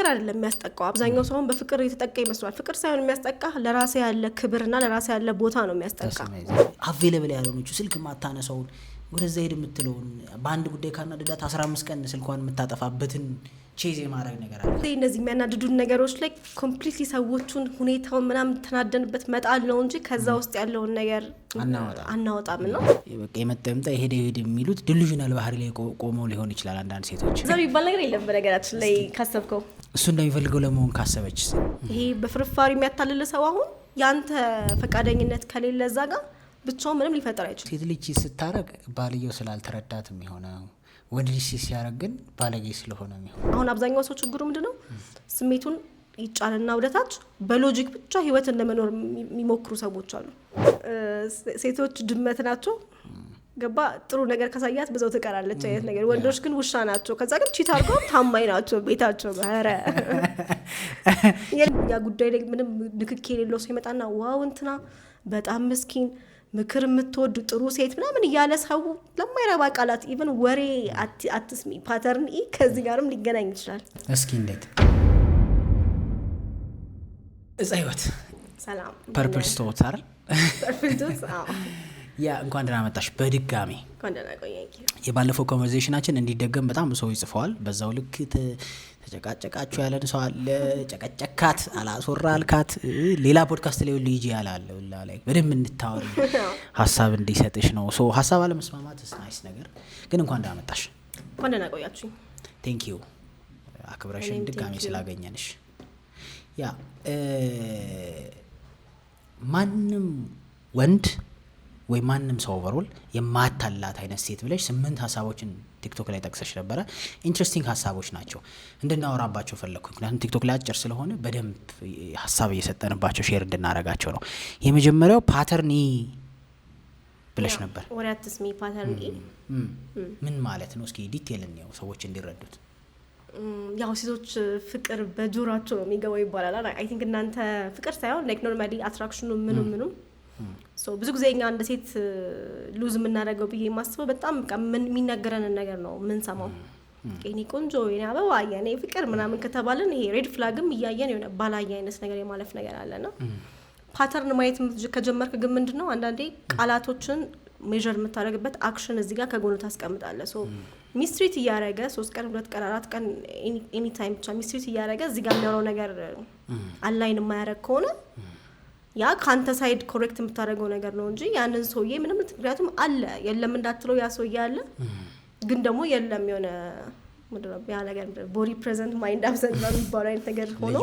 ፍቅር አይደለም የሚያስጠቃው አብዛኛው ሰው በፍቅር የተጠቃ ይመስላል ፍቅር ሳይሆን የሚያስጠቃ ለራሴ ያለ ክብርና ለራሴ ያለ ቦታ ነው የሚያስጠቃ አቬሌብል ያለውንቹ ስልክ ማታነሳው ወደዛ ሄድ የምትለውን በአንድ ጉዳይ ካናደዳት 15 ቀን ስልኳን የምታጠፋበትን ቼዝ የማድረግ ነገር አለ እነዚህ የሚያናድዱን ነገሮች ላይ ኮምፕሊትሊ ሰዎቹን ሁኔታውን ምናምን ተናደንበት መጣል ነው እንጂ ከዛ ውስጥ ያለውን ነገር አናወጣም ነው በቃ የመጣምጣ ይሄድ የሚሉት ዲሉዥናል ባህሪ ላይ ቆመው ሊሆን ይችላል አንዳንድ ሴቶች ዘር ይባል ነገር የለም በነገራችን ላይ ካሰብከው እሱ እንደሚፈልገው ለመሆን ካሰበች ይሄ በፍርፋሪ የሚያታልል ሰው አሁን ያንተ ፈቃደኝነት ከሌለ እዛ ጋር ብቻው ምንም ሊፈጠር አይችልም ሴት ልጅ ስታረግ ባልየው ስላልተረዳት የሚሆነው ወንድ ልጅ ሲያረግ ግን ባለጌ ስለሆነ የሚሆነው አሁን አብዛኛው ሰው ችግሩ ምንድነው ስሜቱን ይጫልና ወደታች በሎጂክ ብቻ ህይወትን ለመኖር የሚሞክሩ ሰዎች አሉ ሴቶች ድመት ናቸው ገባ ጥሩ ነገር ከሳያት በዛው ተቀራለች አይነት ነገር ወንዶች ግን ውሻ ናቸው ከዛ ግን ቺት አርገው ታማኝ ናቸው ቤታቸው ጋር ያ ጉዳይ ላይ ምንም ንክኪ የሌለው ሰው ይመጣና ዋው እንትና በጣም ምስኪን ምክር የምትወድ ጥሩ ሴት ምናምን እያለ ሰው ለማይረባ ቃላት ኢቭን ወሬ አትስሚ ፓተርን ከዚህ ጋርም ሊገናኝ ይችላል እስኪ እንዴት እዛይወት ሰላም ፐርፕል ስቶት አይደል ፐርፕል ስቶት ያ እንኳን ደህና መጣሽ በድጋሚ እንኳን ደህና ቆያችሁ የባለፈው ኮንቨርሴሽናችን እንዲደገም በጣም ሰው ይጽፈዋል በዛው ልክ ተጨቃጨቃችሁ ያለን ሰው አለ ጨቀጨካት አላሶራ አልካት ሌላ ፖድካስት ላይ ልጅ ያላል ወላ ላይ በደንብ እንድታወሪ ሐሳብ እንዲሰጥሽ ነው ሶ ሐሳብ አለ መስማማት ናይስ ነገር ግን እንኳን ደህና መጣሽ እንኳን ደህና ቆያችሁ ቴንክ ዩ አክብረሽን ድጋሚ ስላገኘንሽ ያ ማንም ወንድ ወይ ማንም ሰው ኦቨርኦል የማታላት አይነት ሴት ብለሽ 8 ሐሳቦችን ቲክቶክ ላይ ጠቅሰሽ ነበር ኢንትረስቲንግ ሐሳቦች ናቸው እንድናወራባቸው ፈለኩ ምክንያቱም ቲክቶክ ላይ አጭር ስለሆነ በደንብ ሐሳብ እየሰጠንባቸው ሼር እንድናረጋቸው ነው የመጀመሪያው ፓተርን ብለሽ ነበር ወራትስሚ ፓተርን ምን ማለት ነው እስኪ ዲቴል ነው ሰዎች እንዲረዱት ያው ሴቶች ፍቅር በጆራቸው ነው የሚገባው ይባላል አይ ቲንክ እናንተ ፍቅር ሳይሆን ላይክ ኖርማሊ አትራክሽኑ ምኑ ሶ ብዙ ጊዜ እኛ አንድ ሴት ሉዝ የምናደርገው ብዬ የማስበው በጣም የሚናገረንን ነገር ነው የምንሰማው እኔ ቆንጆ የኔ አበባ የኔ ፍቅር ምናምን ከተባለን ይሄ ሬድ ፍላግም እያየን የሆነ ባላየ አይነት ነገር የማለፍ ነገር አለና ፓተርን ማየት ከጀመርክ ግን ምንድነው አንዳንዴ ቃላቶችን ሜዠር የምታደርግበት አክሽን እዚህ ጋር ከጎኑ ታስቀምጣለህ ሶ ሚስትሪት እያደረገ 3 ቀን 2 ቀን 4 ቀን ኤኒ ታይም ብቻ ሚስትሪት እያደረገ እዚህ ጋር የሚያወራው ነገር አላይን የማያደርግ ከሆነ ያ ካንተ ሳይድ ኮሬክት የምታደርገው ነገር ነው እንጂ ያንን ሰውዬ ምንም ምክንያቱም አለ የለም እንዳትለው ያ ሰውዬ አለ ግን ደግሞ የለም የሆነ ምንድነው ያ ነገር ቦዲ ፕሬዘንት ማይንድ አብሰንት ነው የሚባለው አይነት ነገር ሆኖ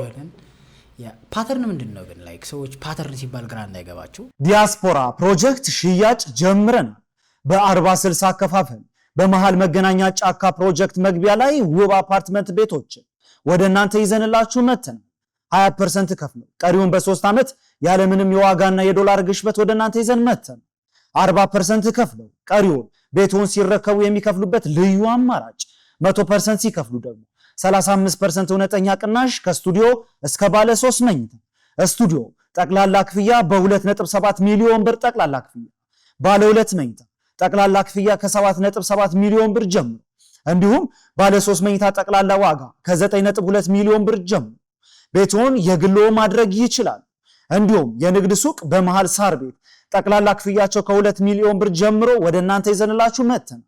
ያ ፓተርን ምንድነው ግን ላይክ ሰዎች ፓተርን ሲባል ግራ እንዳይገባቸው ዲያስፖራ ፕሮጀክት ሽያጭ ጀምረን በ40/60 አከፋፈል በመሃል መገናኛ ጫካ ፕሮጀክት መግቢያ ላይ ውብ አፓርትመንት ቤቶችን ወደ እናንተ ይዘንላችሁ መተን 20% ከፍለው ቀሪውን በ3 አመት ያለ ምንም የዋጋና የዶላር ግሽበት ወደ እናንተ ይዘን መተን 40% ከፍለው ቀሪውን ቤቱን ሲረከቡ የሚከፍሉበት ልዩ አማራጭ 100% ሲከፍሉ ደግሞ 35% እውነተኛ ቅናሽ ከስቱዲዮ እስከ ባለ 3 መኝታ ስቱዲዮ ጠቅላላ ክፍያ በ2.7 ሚሊዮን ብር ጠቅላላ ክፍያ ባለ 2 መኝታ ጠቅላላ ክፍያ ከ7.7 ሚሊዮን ብር ጀምሮ እንዲሁም ባለ 3 መኝታ ጠቅላላ ዋጋ ከ9.2 ሚሊዮን ብር ጀምሮ ቤቱን የግሎ ማድረግ ይችላል እንዲሁም የንግድ ሱቅ በመሃል ሳር ቤት ጠቅላላ ክፍያቸው ከ2 ሚሊዮን ብር ጀምሮ ወደ እናንተ ይዘንላችሁ መተን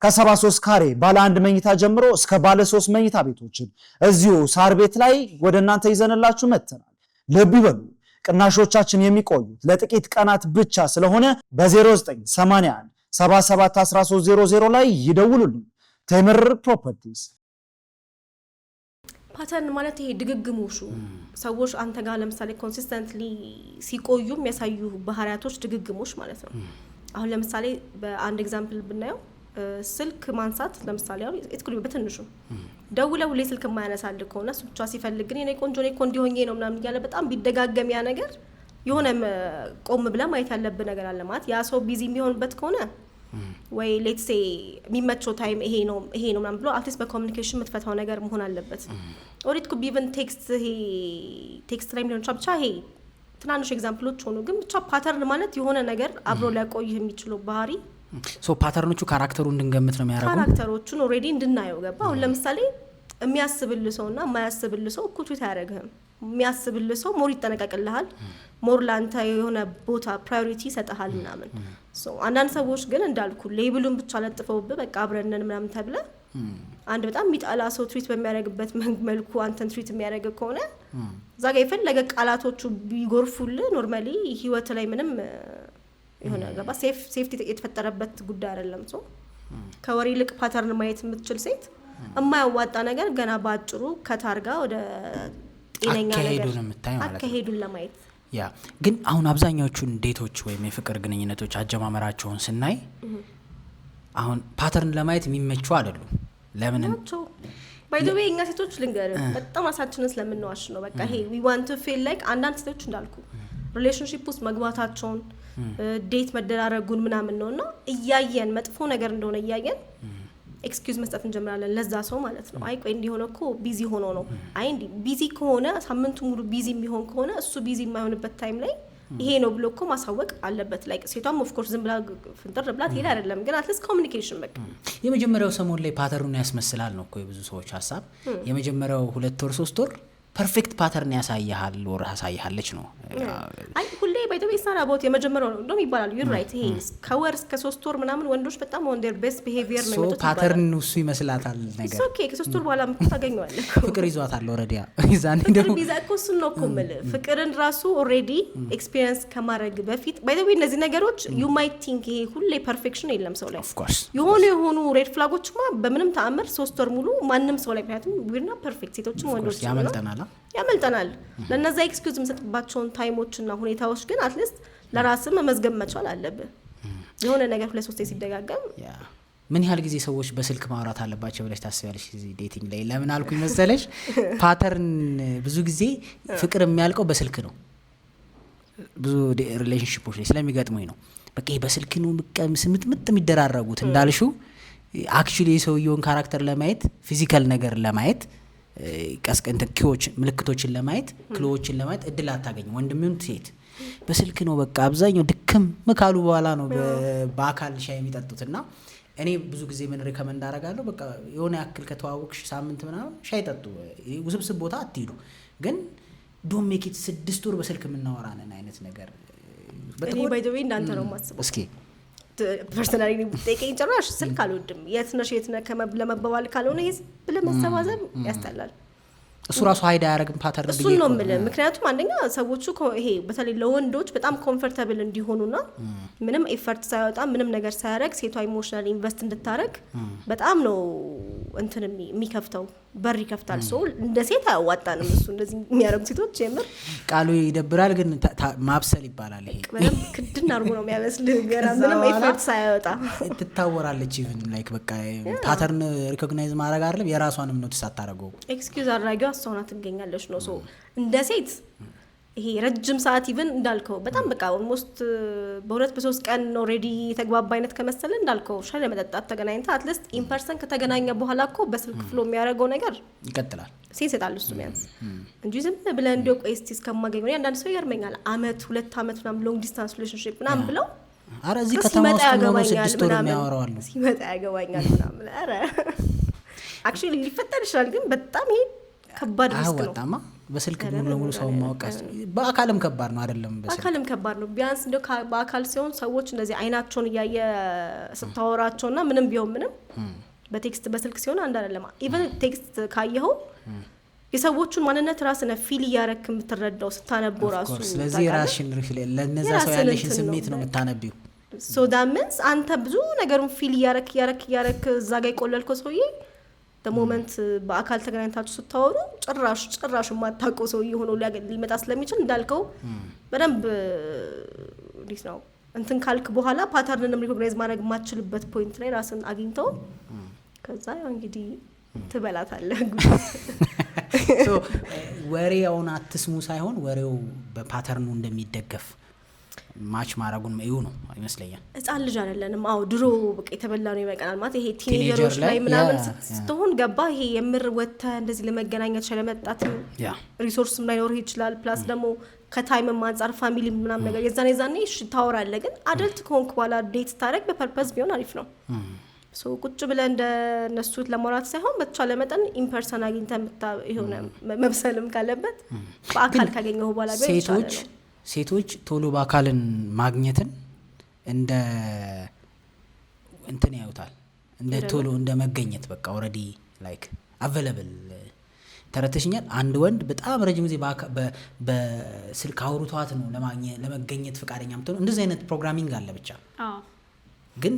ከ73 ካሬ ባለ 1 መኝታ ጀምሮ እስከ ባለ 3 መኝታ ቤቶችን እዚሁ ሳር ቤት ላይ ወደ እናንተ ይዘንላችሁ መተናል ልብ ይበሉ ቅናሾቻችን የሚቆዩት ለጥቂት ቀናት ብቻ ስለሆነ በ0981 771300 ላይ ይደውሉልን ቴምር ፕሮፐርቲስ ፓተርን ማለት ይሄ ድግግሞሹ ሰዎች አንተ ጋር ለምሳሌ ኮንሲስተንትሊ ሲቆዩ የሚያሳዩ ባህሪያቶች ድግግሞሽ ማለት ነው አሁን ለምሳሌ በአንድ ኤግዛምፕል ብናየው ስልክ ማንሳት ለምሳሌ አሁን እትኩል በትንሹ ደውለው ለስልክ የማያነሳል ከሆነ ብቻ ሲፈልግ ግን የኔ ቆንጆ ነው ኮንዲ ሆኜ ነው ምናምን ይያለ በጣም ቢደጋገም ያ ነገር የሆነ ቆም ብለ ማየት ያለበት ነገር አለ ማለት ያ ሰው ቢዚ የሚሆንበት ከሆነ ወይ ሌትስ ሴ የሚመቸው ታይም ይሄ ነው ምናምን ብሎ አትሊስት በኮሙኒኬሽን የምትፈታው ነገር መሆን አለበት ኦሪት ኩ ቢቨን ቴክስት ላይ ሊሆን ብቻ ይሄ ትናንሽ ኤግዛምፕሎች ሆኑ ግን ብቻ ፓተርን ማለት የሆነ ነገር አብሮ ሊያቆይ የሚችለው ባህሪ ሶ ፓተርኖቹ ካራክተሩ እንድንገምት ነው የሚያደርጉት ካራክተሮቹን ኦሬዲ እንድናየው ገባ አሁን ለምሳሌ የሚያስብልህ ሰውና የማያስብልህ ሰው እኩል ትሪት አያደርግህም። የሚያስብልህ ሰው ሞር ይጠነቀቅልሃል፣ ሞር ላንተ የሆነ ቦታ ፕራዮሪቲ ይሰጥሃል ምናምን። አንዳንድ ሰዎች ግን እንዳልኩ ሌብሉን ብቻ ለጥፈውብህ በቃ አብረንን ምናምን ተብለ አንድ በጣም የሚጣላ ሰው ትሪት በሚያደርግበት መልኩ አንተን ትሪት የሚያደርግ ከሆነ እዛ ጋር የፈለገ ቃላቶቹ ቢጎርፉልህ ኖርማሊ ህይወት ላይ ምንም የሆነ ገባ ሴፍቲ የተፈጠረበት ጉዳይ አይደለም። ሰው ከወሬ ይልቅ ፓተርን ማየት የምትችል ሴት የማያዋጣ ነገር ገና ባጭሩ ከታርጋ ወደ ጤነኛ ነገር አካሄዱን ለማየት ያ ግን አሁን አብዛኛዎቹን ዴቶች ወይም የፍቅር ግንኙነቶች አጀማመራቸውን ስናይ አሁን ፓተርን ለማየት የሚመቹ አይደሉም። ለምን ናቸው ባይ ዘ ዌይ እኛ ሴቶች ልንገር በጣም አሳችንን ስለምንዋሽ ነው። በቃ ይሄ we want to feel like አንዳንድ ሴቶች እንዳልኩ ሪሌሽንሺፕ ውስጥ መግባታቸውን ዴት መደራረጉን ምናምን ነውና እያየን መጥፎ ነገር እንደሆነ እያየን ኤክስኪውዝ መስጠት እንጀምራለን ለዛ ሰው ማለት ነው። አይ ቆይ እንዲሆነ እኮ ቢዚ ሆኖ ነው። አይ እንዲ ቢዚ ከሆነ ሳምንቱ ሙሉ ቢዚ የሚሆን ከሆነ እሱ ቢዚ የማይሆንበት ታይም ላይ ይሄ ነው ብሎ እኮ ማሳወቅ አለበት። ላይክ ሴቷም ኦፍ ኮርስ ዝም ብላ ፍንጥር ብላ ትሄድ አይደለም፣ ግን አትሊስት ኮሚኒኬሽን በቃ የመጀመሪያው ሰሞን ላይ ፓተርኑን ያስመስላል ነው እኮ የብዙ ሰዎች ሀሳብ። የመጀመሪያው 2 ወር 3 ወር ፐርፌክት ፓተርን ያሳያል ወር ያሳያለች ነው። አይ ሁሌ ባይተው ይሳራ ቦት የመጀመሪያው ነው እንደም ይባላል። ዩ ራይት ይሄ ከወር እስከ 3 ወር ምናምን ወንዶች በጣም on their best behavior ነው የሚመጡት። ፓተርን እሱ ይመስላታል ነገር ኦኬ ከ3 ወር በኋላ ታገኘዋለህ። ፍቅር ይዟታል ኦሬዲ ይዛኔ ደግሞ ቢዛ እኮ እሱ ነው እኮ ማለት ፍቅርን ራሱ ኦሬዲ ኤክስፒሪየንስ ከማድረግ በፊት ባይተው እነዚህ ነገሮች you might think ይሄ ሁሌ ፐርፌክሽን የለም ሰው ላይ of course የሆኑ ሬድ ፍላጎችማ በምንም ተአምር 3 ወር ሙሉ ማንም ሰው ላይ ምክንያቱም we're not perfect ሴቶችም ወንዶች ያመልጠናል። ለነዛ ኤክስኪውዝ የምሰጥባቸውን ታይሞችና ሁኔታዎች ግን አትሊስት ለራስህ መመዝገብ መቻል አለብህ። የሆነ ነገር 2-3 ሲደጋገም ምን ያህል ጊዜ ሰዎች በስልክ ማውራት አለባቸው ብለሽ ታስቢያለሽ እዚህ ዴቲንግ ላይ? ለምን አልኩኝ መሰለሽ ፓተርን ብዙ ጊዜ ፍቅር የሚያልቀው በስልክ ነው። ብዙ ሪሌሽንሺፖች ላይ ስለሚገጥሙኝ ነው። በቃ በስልክ ነው ምጥምጥ የሚደራረጉት እንዳልሽው አክቹሊ የሰውየውን ካራክተር ለማየት ፊዚካል ነገር ለማየት ቀስቀንተኪዎች ምልክቶችን ለማየት ክሎዎችን ለማየት እድል አታገኝ። ወንድምም ሴት በስልክ ነው በቃ አብዛኛው ድክም መካሉ በኋላ ነው በአካል ሻይ የሚጠጡትና እኔ ብዙ ጊዜ ምን ሪከመንድ አደርጋለሁ በቃ የሆነ ያክል ከተዋወቅሽ ሳምንት ምናምን ሻይ ጠጡ። ውስብስብ ቦታ አትሄዱ፣ ግን ዶንት ሜክ ኢት 6 ወር በስልክ የምናወራነን አይነት ነገር እኔ ባይ ዘ ዌይ እንዳንተ ነው ማስበው። እስኪ ፐርሰናሊ ጠይቀኝ ጭራሽ ስልክ አልወድም። የት ነሽ ለመባባል ካልሆነ ይሄ ብለህ መሰባሰብ ያስጠላል። እሱ ራሱ ሀይድ አያረግም ፓተርን እሱ ነው የምልህ። ምክንያቱም አንደኛ ሰዎቹ ይሄ በተለይ ለወንዶች በጣም ኮምፎርታብል እንዲሆኑና ምንም ኤፈርት ሳይወጣ ምንም ነገር ሳያረግ ሴቷ ኢሞሽናል ኢንቨስት እንድታረግ በጣም ነው እንትን የሚከፍተው በር ይከፍታል። ሶ እንደ ሴት አያዋጣንም እሱ እንደዚህ የሚያረጉ ሴቶች የምር ቃሉ ይደብራል፣ ግን ማብሰል ይባላል። ይሄ በደንብ ክድና አድርጎ ነው የሚያመስልህ ገና ምንም ኤፈርት ሳያወጣ ትታወራለች። ኢቭን ላይክ በቃ ፓተርን ሪኮግናይዝ ማድረግ አይደለም የራሷንም ነው ተሳታረገው ኤክስኪውዝ አድራጊው አስተውና ትገኛለች ነው። ሶ እንደ ሴት ይሄ ረጅም ሰዓት ኢቭን እንዳልከው በጣም በቃ ኦልሞስት በ2-3 ቀን ኦሬዲ የተግባባ አይነት ከመሰለ እንዳልከው ሻይ ለመጠጣት ተገናኝታ አትሊስት ኢን ፐርሰን ከተገናኘ በኋላ እኮ በስልክ ፍሎ የሚያደርገው ነገር ይቀጥላል ሲሰጣል እሱ ቢያንስ እንጂ ዝም ብለህ እንደው ቆይ እስቲ እስከማገኘው አንዳንድ ሰው ይገርመኛል 1-2 አመት ምናምን ሎንግ ዲስታንስ ሪሌሽንሺፕ ምናምን ብለው አረ እዚህ ከተማ ውስጥ ነው 6 ወር የሚያወራው ሲመጣ ያገባኛል ምናምን አረ አክቹሊ ሊፈጠር ይችላል፣ ግን በጣም ይሄ ከባድ ሪስክ ነው። በስልክ ሙሉ ለሙሉ ሰው ማወቀስ በአካልም ከባድ ነው አይደለም? በአካልም ከባድ ነው። ቢያንስ እንደው በአካል ሲሆን ሰዎች እንደዚህ አይናቸውን እያየ ስታወራቸውና ምንም ቢሆን ምንም በቴክስት በስልክ ሲሆን አንድ አይደለም። ኢቭን ቴክስት ካየኸው የሰዎቹን ማንነት ራስነ ፊል ያረክ የምትረዳው ስታነበው ራሱ። ስለዚህ ራስሽን ሪፍሌክት ለነዛ ሰው ያለሽን ስሜት ነው የምታነቢው። ሶ ዳት ሚንስ አንተ ብዙ ነገሩን ፊል ያረክ እዛ ጋር የቆለልከው ሰውዬ በሞመንት በአካል ተገናኝታችሁ ስታወሩ ጭራሽ የማታውቀው ሰው ሆኖ ሊመጣ ስለሚችል እንዳልከው በደንብ እንዴት ነው እንትን ካልክ በኋላ ፓተርንንም ሪኮግናይዝ ማድረግ የማትችልበት ፖይንት ላይ ራስን አግኝተው ከዛ ያው እንግዲህ ትበላታለህ። ወሬውን አትስሙ ሳይሆን ወሬው በፓተርኑ እንደሚደገፍ ማች ማረጉን ነው ይመስለኛል። ህፃን ልጅ አይደለንም። አዎ ድሮ በቃ የተበላ ነው ይበቃናል ማለት ይሄ ቲኔጀሮች ላይ ምናምን ስትሆን ገባ ይሄ የምር ወጣ እንደዚህ ለመገናኘት ለመጣት ሪሶርስም ላይኖር ይችላል። ፕላስ ደግሞ ከታይም አንፃር ፋሚሊ ምናምን ነገር የዛኔ እሺ ታወራለህ። ግን አደልት ከሆንክ በኋላ ዴት ታረግ በፐርፐዝ ቢሆን አሪፍ ነው። ሶ ቁጭ ብለህ እንደ እነሱ ለማውራት ሳይሆን በተቻለ መጠን ኢምፐርሰን አግኝተህ የሆነ መብሰልም ካለበት በአካል ካገኘው በኋላ ቢሆን ይችላል። ሴቶች ቶሎ በአካልን ማግኘትን እንደ እንትን ያዩታል፣ እንደ ቶሎ እንደ መገኘት በቃ ኦልሬዲ ላይክ አቬለብል ተረተሽኛል። አንድ ወንድ በጣም ረጅም ጊዜ በስልክ አውርቷት ነው ለመገኘት ፈቃደኛ ምትሆነው። እንደዚህ አይነት ፕሮግራሚንግ አለ ብቻ። ግን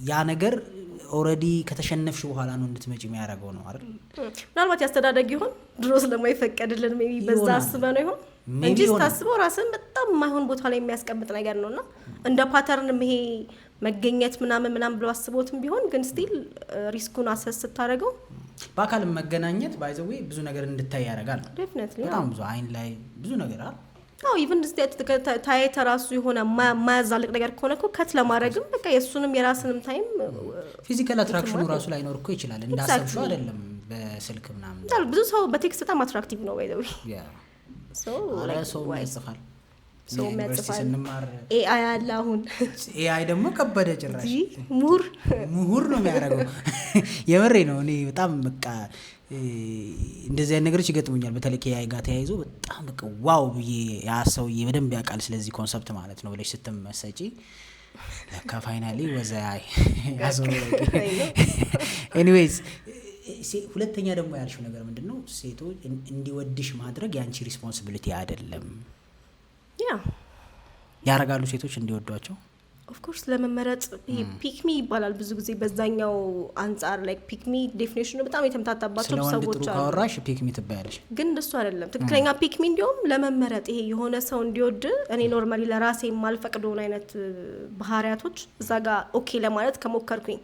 ያ ነገር ኦልሬዲ ከተሸነፍሽ በኋላ ነው እንድትመጪ የሚያደርገው ነው አይደል? ምናልባት ያስተዳደግ ይሆን ድሮ ስለማይፈቀድልን ሜቢ በዛ አስበህ ነው ይሆን እንጂ ስታስበው ራስን በጣም የማይሆን ቦታ ላይ የሚያስቀምጥ ነገር ነውና እንደ ፓተርንም ይሄ መገኘት ምናምን ብሎ አስቦትም ቢሆን ግን ስቲል ሪስኩን አሰስ ስታደርገው በአካል መገናኘት ባይ ዘ ዌይ ብዙ ነገር እንድታይ ያደርጋል። ዴፊኒትሊ በጣም ብዙ አይን ላይ ብዙ ነገር አለ። ኢቭን ታየተ ራሱ የሆነ ማያዛልቅ ነገር ከሆነ እኮ ከት ለማድረግም በቃ የእሱንም የራስንም ታይም ፊዚካል አትራክሽኑ ራሱ ላይኖር እኮ ይችላል። እንዳሰብሽው አይደለም በስልክ ምናምን። ብዙ ሰው በቴክስት በጣም አትራክቲቭ ነው ባይ ዘ ዌይ ሰው ያጽፋል። ዩኒቨርሲቲ ስንማር ኤአይ አለ። አሁን ኤአይ ደግሞ ከበደ ጭራሽ ምሁር ነው የሚያደርገው። የምሬ ነው። እኔ በጣም በቃ እንደዚህ አይነት ነገሮች ይገጥሙኛል። በተለይ ከኤአይ ጋር ተያይዞ በጣም በቃ ዋው ብዬ ያ ሰውዬ በደንብ ያውቃል ስለዚህ ኮንሰፕት ማለት ነው ብለሽ ስትመሰጪ ለካ ፋይናሊ ወዛ አይ ያዘው። ኤኒዌይስ ሁለተኛ ደግሞ ያልሽው ነገር ምንድነው? ሴቶች እንዲወድሽ ማድረግ ያንቺ ሪስፖንሲቢሊቲ አይደለም። ያረጋሉ ሴቶች እንዲወዷቸው። ኦፍ ኮርስ ለመመረጥ ፒክሚ ይባላል ብዙ ጊዜ በዛኛው አንጻር ላይክ ፒክሚ ዴፊኒሽኑ በጣም የተምታታባቸው ሰዎች አሉ። ካወራሽ ፒክሚ ትባያለሽ፣ ግን እንደሱ አይደለም ትክክለኛ ፒክሚ። እንዲያውም ለመመረጥ ይሄ የሆነ ሰው እንዲወድ እኔ ኖርማሊ ለራሴ የማልፈቅደውን አይነት ባህሪያቶች እዛ ጋር ኦኬ ለማለት ከሞከርኩኝ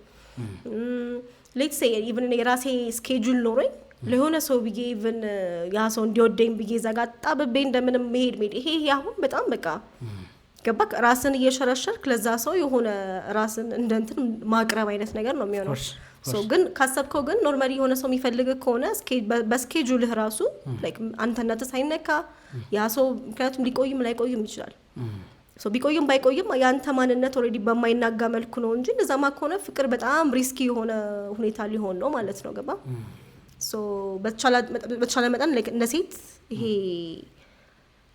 ሌትስ ሴይ ኢቭን እኔ የራሴ ስኬጁል ኖሮኝ ለሆነ ሰው ብዬ ኢቭን ያ ሰው እንዲወደኝ ብዬ እዛ ጋር ጣብቤ እንደምንም መሄድ ይሄ አሁን በጣም በቃ ገባክ ራስን እየሸረሸርክ ለዛ ሰው የሆነ ራስን እንደንትን ማቅረብ አይነት ነገር ነው የሚሆነው። ሶ ግን ካሰብከው ግን ኖርማሊ የሆነ ሰው የሚፈልግ ከሆነ በስኬጁልህ ራሱ ላይክ አንተነት ሳይነካ ያ ሰው ምክንያቱም ሊቆይም ላይቆይም ይችላል። ሶ ቢቆይም ባይቆይም ያንተ ማንነት ኦልሬዲ በማይናጋ መልኩ ነው እንጂ እንደዛማ ከሆነ ፍቅር በጣም ሪስኪ የሆነ ሁኔታ ሊሆን ነው ማለት ነው። ገባ? ሶ በተቻለ መጠን ላይክ እንደ ሴት ይሄ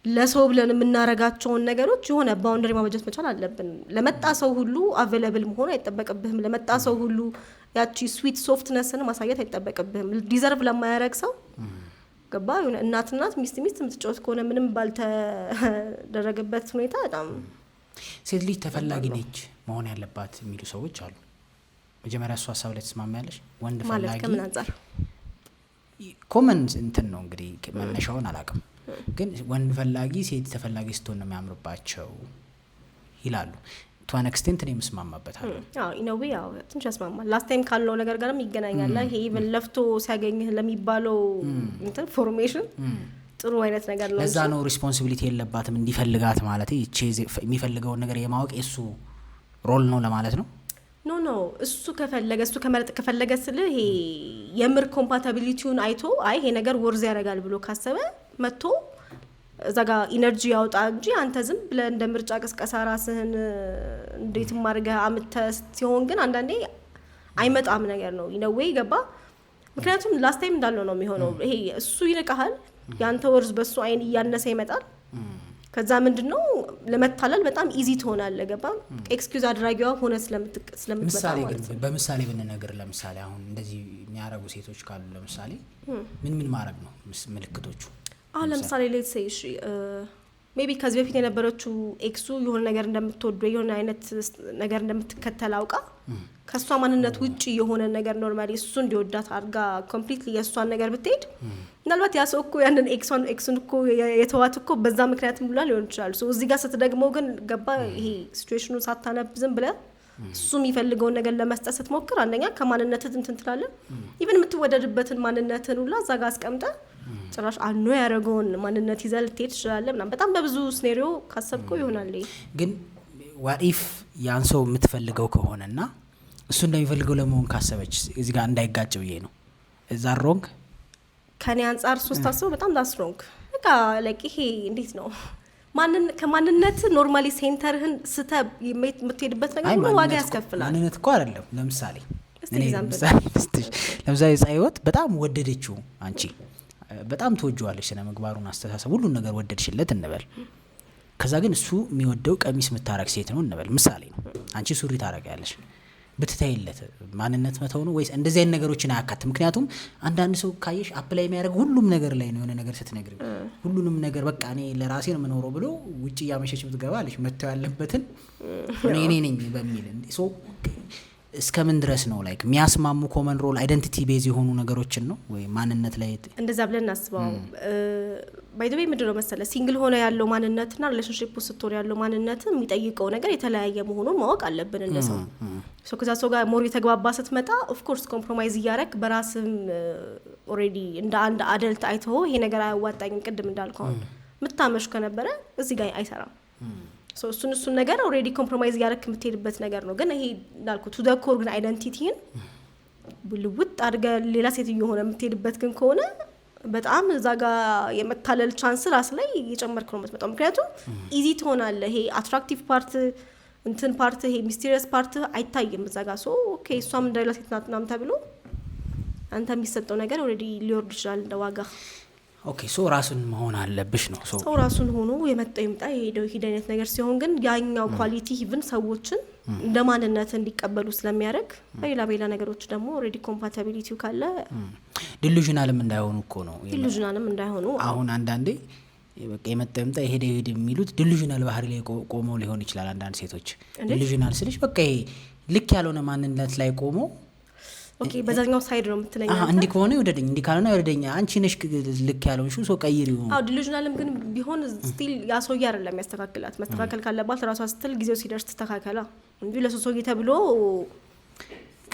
ለሰው ብለን የምናረጋቸውን ነገሮች የሆነ ባውንደሪ ማበጀት መቻል አለብን። ለመጣ ሰው ሁሉ አቬለብል መሆን አይጠበቅብህም። ለመጣ ሰው ሁሉ ያቺ ስዊት ሶፍትነስን ማሳየት አይጠበቅብህም። ዲዘርቭ ለማያረግ ሰው ገባ የሆነ እናት ሚስት የምትጫወት ከሆነ ምንም ባልተደረገበት ሁኔታ በጣም ሴት ልጅ ተፈላጊ ነች መሆን ያለባት የሚሉ ሰዎች አሉ። መጀመሪያ እሱ ሀሳብ ላይ ተስማሚያለሽ? ወንድ ፈላጊ ከምን አንጻር ኮመን እንትን ነው እንግዲህ መነሻውን አላውቅም፣ ግን ወንድ ፈላጊ ሴት ተፈላጊ ስትሆን ነው የሚያምርባቸው ይላሉ። ቱ አን ኤክስቴንት ነው የምስማማበታለሁ። ኢነዌ ትንሽ ያስማማል። ላስት ታይም ካለው ነገር ጋርም ይገናኛል። ይሄ ኢቨን ለፍቶ ሲያገኝህ ለሚባለው እንትን ፎርሜሽን ጥሩ አይነት ነገር ነው። ለዛ ነው ሪስፖንሲቢሊቲ የለባትም እንዲፈልጋት ማለት ይቺ የሚፈልገውን ነገር የማወቅ የሱ ሮል ነው ለማለት ነው። ኖ እሱ ከመረጥ ከፈለገ ስለ ይሄ የምር ኮምፓቲቢሊቲውን አይቶ አይ ይሄ ነገር ወርዝ ያደርጋል ብሎ ካሰበ መጥቶ እዛ ጋር ኢነርጂ ያውጣ እንጂ አንተ ዝም ብለህ እንደ ምርጫ ቅስቀሳ ራስህን እንዴት ማድረግ አምጥተህ ሲሆን ግን አንዳንዴ አይመጣም ነገር ነው ኢነዌይ ገባ። ምክንያቱም ላስት ታይም እንዳለው ነው የሚሆነው። ይሄ እሱ ይንቀሃል፣ ያንተ ወርዝ በሱ አይን እያነሰ ይመጣል። ከዛ ምንድነው ለመታለል በጣም ኢዚ ትሆናለህ። ገባ ኤክስኪዩዝ አድራጊዋ ሆነ ስለምትመጣ ማለት ነው። በምሳሌ ብንነግር ለምሳሌ አሁን እንደዚህ የሚያረጉ ሴቶች ካሉ ለምሳሌ ምን ማድረግ ነው ምልክቶቹ? አሁን ለምሳሌ ሌት ሴይ ሜቢ ከዚህ በፊት የነበረችው ኤክሱ የሆነ ነገር እንደምትወደው የሆነ አይነት ነገር እንደምትከተል አውቃ ከሷ ማንነት ውጪ የሆነ ነገር ኖርማሊ እሱ እንዲወዳት አድርጋ ኮምፕሊትሊ የሷን ነገር ብትሄድ ምናልባት ያ ሰው እኮ ያንን ኤክሱን እኮ የተዋት እኮ በዛ ምክንያትም ብላ ሊሆን ይችላል። ሶ እዚህ ጋር ስትደግመው ግን ገባ ይሄ ሲቹዌሽኑ ሳታነብ ዝም ብለህ እሱ የሚፈልገውን ነገር ለመስጠት ስትሞክር አንደኛ ከማንነትህ እንትን ትላለህ። ኢቭን የምትወደድበትን ማንነትን ሁላ እዛ ጋር አስቀምጠህ ጭራሽ አኖ ያደረገውን ማንነት ይዘህ ልትሄድ ትችላለህ ምናምን። በጣም በብዙ ስኔሪዮ ካሰብከው ይሆናል። ግን ዋኢፍ ያን ሰው የምትፈልገው ከሆነና እሱ እንደሚፈልገው ለመሆን ካሰበች እዚህ ጋር እንዳይጋጭ ብዬ ነው። እዛ ሮንግ ከኔ አንጻር ሶስት አስበው በጣም ዳስ ሮንግ በቃ ላይክ ይሄ እንዴት ነው ከማንነት ኖርማሊ ሴንተርህን የምትሄድበት ነገር ሁሉ ዋጋ ያስከፍላል። ማንነት እኮ አይደለም። ለምሳሌ ፀሐይ ህይወት በጣም ወደደችው፣ አንቺ በጣም ትወጂዋለሽ፣ ስነ ምግባሩን፣ አስተሳሰብ፣ ሁሉን ነገር ወደድሽለት እንበል። ከዛ ግን እሱ የሚወደው ቀሚስ የምታረግ ሴት ነው እንበል፣ ምሳሌ ነው። አንቺ ሱሪ ታረጋለሽ፣ ብትታይለት ማንነት መተው ነው ወይስ? እንደዚህ አይነት ነገሮችን አያካትም። ምክንያቱም አንዳንድ ሰው ካየሽ አፕላይ የሚያደርግ ሁሉም ነገር ላይ ነው። የሆነ ነገር ስትነግሪ ሁሉንም ነገር በቃ እኔ ለራሴ ነው የምኖረው ብሎ ውጭ እያመሸች ብትገባለች መተው ያለበትን እኔ ነኝ በሚል ሶ እስከምን ድረስ ነው ላይክ የሚያስማሙ ኮመን ሮል አይደንቲቲ ቤዝ የሆኑ ነገሮችን ነው ወይ ማንነት ላይ እንደዛ ብለን እናስበው። ባይ ዘ ዌይ ምንድነው መሰለ ሲንግል ሆነ ያለው ማንነትና ሪሌሽንሺፕ ውስጥ ስትሆን ያለው ማንነት የሚጠይቀው ነገር የተለያየ መሆኑን ማወቅ አለብን እንደ ሰው። ሶ ከዛ ሰው ጋር ሞር የተግባባ ስትመጣ ኦፍ ኮርስ ኮምፕሮማይዝ እያረክ በራስም ኦሬዲ እንደ አንድ አደልት አይተው ይሄ ነገር አያዋጣኝም ቅድም እንዳልከው ምታመሽ ከነበረ እዚህ ጋር አይሰራም። ሶ እሱን ነገር ኦሬዲ ኮምፕሮማይዝ ያረክ የምትሄድበት ነገር ነው። ግን ይሄ እንዳልኩ ቱ ዘ ኮር ግን አይደንቲቲን ብልውጥ አድርገ ሌላ ሴት እየሆነ የምትሄድበት ግን ከሆነ በጣም እዛ ጋር የመታለል ቻንስ ራስ ላይ እየጨመርክ ነው የምትመጣው። ምክንያቱም ኢዚ ትሆናለህ። ይሄ አትራክቲቭ ፓርት እንትን ፓርት ይሄ ሚስቴሪየስ ፓርት አይታይም እዛ ጋር። ሶ ኦኬ እሷም እንደሌላ ሴት ናት ምናምን ተብሎ አንተ የሚሰጠው ነገር ኦሬዲ ሊወርድ ይችላል እንደ ዋጋ። ኦኬ ሶ ራሱን መሆን አለብሽ ነው። ሶ ራሱን ሆኖ የመጣው ይምጣ የሄደው ሂድ አይነት ነገር ሲሆን ግን ያኛው ኳሊቲ ኢቭን ሰዎችን እንደ ማንነት እንዲቀበሉ ስለሚያደርግ በሌላ ነገሮች ደግሞ ኦሬዲ ኮምፓቲቢሊቲው ካለ ዲሉዥናልም እንዳይሆኑ እኮ ነው። ዲሉዥናልም እንዳይሆኑ አሁን አንዳንዴ በቃ የመጣው ይምጣ የሄደ የሚሉት ዲሉዥናል ባህሪ ላይ ቆመው ሊሆን ይችላል። አንዳንድ ሴቶች ዲሉዥናል ስልሽ በቃ ልክ ያልሆነ ማንነት ላይ ቆመው ኦኬ በዛኛው ሳይድ ነው የምትለኝ አንተ። እንዲ ከሆነ ይወደደኝ እንዲ ካልሆነ ይወደደኝ አንቺ ነሽ ልክ ያለውን ሹ ሶ ቀይሪው። ዲሉዥናልም ግን ቢሆን ስቲል ያ ሰውዬ አይደለም ያስተካክላት። መስተካከል ካለባት ራሷ ስትል ጊዜው ሲደርስ ተስተካከላ እንጂ ለሰውዬ ተብሎ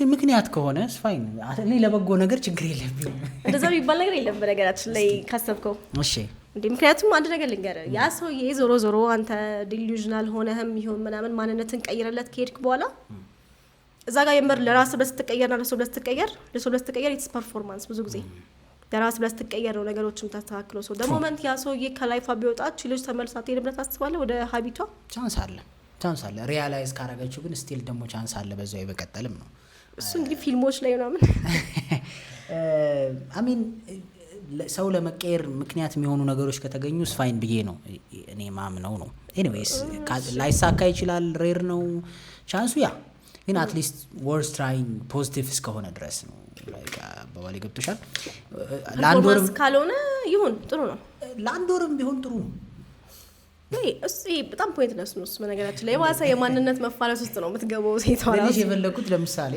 ምክንያት ከሆነ ስፋይን እኔ ለበጎ ነገር ችግር የለብኝ። እንደዛ የሚባል ነገር የለም በነገራችን ላይ ካሰብከው። እሺ እንዴ ምክንያቱም አንድ ነገር ልንገርህ፣ ያ ሰውዬ ዞሮ አንተ ዲሉዥናል ሆነህም ይሁን ምናምን ማንነትን ቀይረለት ከሄድክ በኋላ እዛ ጋር የምር ለራስ በስትቀየርና ለሰው በስትቀየር ኢትስ ፐርፎርማንስ ብዙ ጊዜ ለራስ በስትቀየር ነው ነገሮችም ታስተካክለው። ሶ ደግሞ ሞመንት ያ ሰውዬ ከላይፋ ቢወጣች ልጅ ተመልሳ ትሄድ ብለህ ታስባለህ ወደ ሀቢቷ? ቻንስ አለ ሪያላይዝ ካረጋችሁ ግን ስቲል ደግሞ ቻንስ አለ በዛው ይበቀጠልም ነው እሱ እንግዲህ ፊልሞች ላይ ምናምን አሚን ሰው ለመቀየር ምክንያት የሚሆኑ ነገሮች ከተገኙ ስፋይን ብዬ ነው እኔ ማምነው ነው። ኤኒዌይስ ላይሳካ ይችላል፣ ሬር ነው ቻንሱ ያ ግን አትሊስት ወርስ ትራይንግ ፖዚቲቭ እስከሆነ ድረስ ነው። በባሌ ገብቶሻል። ለአንድ ወርም ካልሆነ ይሁን ጥሩ ነው። ለአንድ ወርም ቢሆን ጥሩ ነው። እሱ በጣም ፖይንትለስ ነው። በነገራችን ላይ የዋሳ የማንነት መፋለስ ውስጥ ነው የምትገባው ሴቷ ራሱ። ለዚህ የፈለኩት ለምሳሌ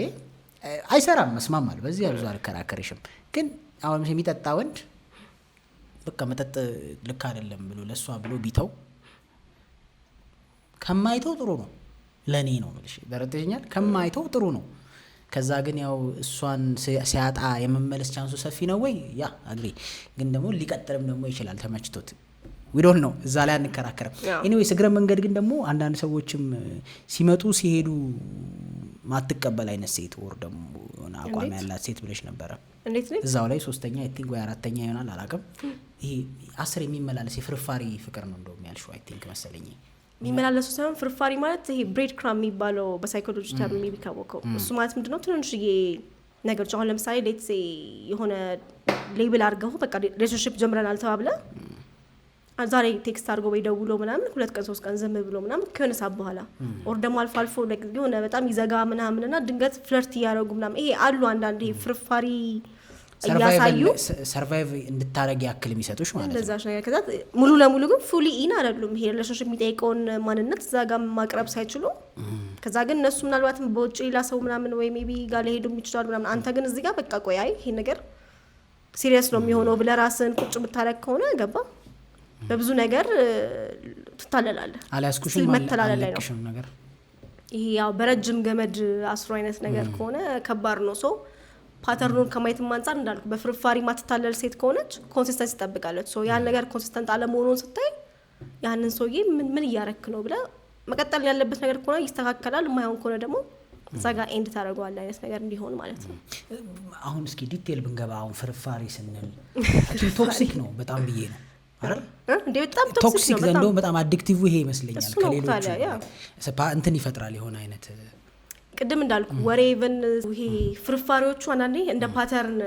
አይሰራም መስማማል በዚህ ብዙ አልከራከርሽም። ግን አሁን የሚጠጣ ወንድ በቃ መጠጥ ልክ አይደለም ብሎ ለሷ ብሎ ቢተው ከማይተው ጥሩ ነው ለኔ ነው ማለት ደረተኛል ከማይተው ጥሩ ነው። ከዛ ግን ያው እሷን ሲያጣ የመመለስ ቻንሱ ሰፊ ነው ወይ? ያ አግሪ። ግን ደግሞ ሊቀጥልም ደግሞ ይችላል ተመችቶት we don't know እዛ ላይ አንከራከርም። ኤኒዌይስ እግረ መንገድ ግን ደግሞ አንዳንድ ሰዎችም ሲመጡ ሲሄዱ ማትቀበል አይነት ሴት ወር ደግሞ ሆነ አቋም ያላት ሴት ብለሽ ነበር። እንዴት ነው እዛው ላይ ሶስተኛ አይ ቲንክ ወይ አራተኛ ይሆናል አላውቅም። ይሄ 10 የሚመላለስ የፍርፋሪ ፍቅር ነው እንደውም ያልሽው አይ ቲንክ መሰለኝ። የሚመላለሱ ሳይሆን ፍርፋሪ ማለት ይሄ ብሬድ ክራም የሚባለው በሳይኮሎጂ ተርም የሚታወቀው እሱ ማለት ምንድነው? ትንሽዬ ነገሮች አሁን ለምሳሌ ሌትስ ሴ የሆነ ሌብል አድርገው በቃ ሪሌሽንሺፕ ጀምረናል ተባብለ ዛሬ ቴክስት አድርጎ ወይ ደውሎ ምናምን 2 ቀን 3 ቀን ዝም ብሎ ምናምን ከሆነ ሰዓት በኋላ ኦር ደግሞ አልፎ የሆነ በጣም ይዘጋ ምናምንና ድንገት ፍለርት እያደረጉ ምናምን ይሄ አሉ አንዳንድ ይሄ ፍርፋሪ እያሳዩ ሰርቫይቭ እንድታረግ ያክል የሚሰጡሽ ማለት ነው። እንደዛሽ ነገር ከዛ ሙሉ ለሙሉ ግን ፉሊ ኢን አይደሉም። ይሄ ሪሌሽንሺፕ የሚጠይቀውን ማንነት እዛ ጋር ማቅረብ ሳይችሉ ከዛ ግን እነሱ ምናልባትም በውጭ ሌላ ሰው ምናምን ወይ ሜቢ ጋር ሊሄዱም ይችላሉ ምናምን። አንተ ግን እዚህ ጋር በቃ ቆይ አይ ይሄ ነገር ሲሪየስ ነው የሚሆነው ብለህ ራስን ቁጭ ብታረግ ከሆነ ገባ በብዙ ነገር ትታለላለህ። አላስኩሽም አለቅሽም ነገር ይሄ ያው በረጅም ገመድ አስሮ አይነት ነገር ከሆነ ከባድ ነው። ሶ ፓተርኑን ከማየትም አንፃር እንዳልኩ በፍርፋሪ ማትታለል ሴት ከሆነች ኮንሲስተንስ ትጠብቃለች። ሶ ያን ነገር ኮንሲስተንት አለመሆኑን ስታይ ያንን ሰውዬ ምን እያረክ ነው ብለህ መቀጠል ያለበት ነገር ከሆነ ይስተካከላል። የማይሆን ከሆነ ደግሞ እዛ ጋር ኤንድ ታደርገዋለህ አይነት ነገር እንዲሆን ማለት ነው። አሁን እስኪ ዲቴል ብንገባ አሁን ፍርፋሪ ስንል ቶክሲክ ነው በጣም ብዬ ነው አይደል እንዴ በጣም ቶክሲክ ነው እንደውም በጣም አዲክቲቭ ይሄ ይመስለኛል ከሌሎቹ እንትን ይፈጥራል የሆነ አይነት ቅድም እንዳልኩ ወሬ ኢቭን ይሄ ፍርፋሪዎቹ አንዳንዴ እንደ ፓተርን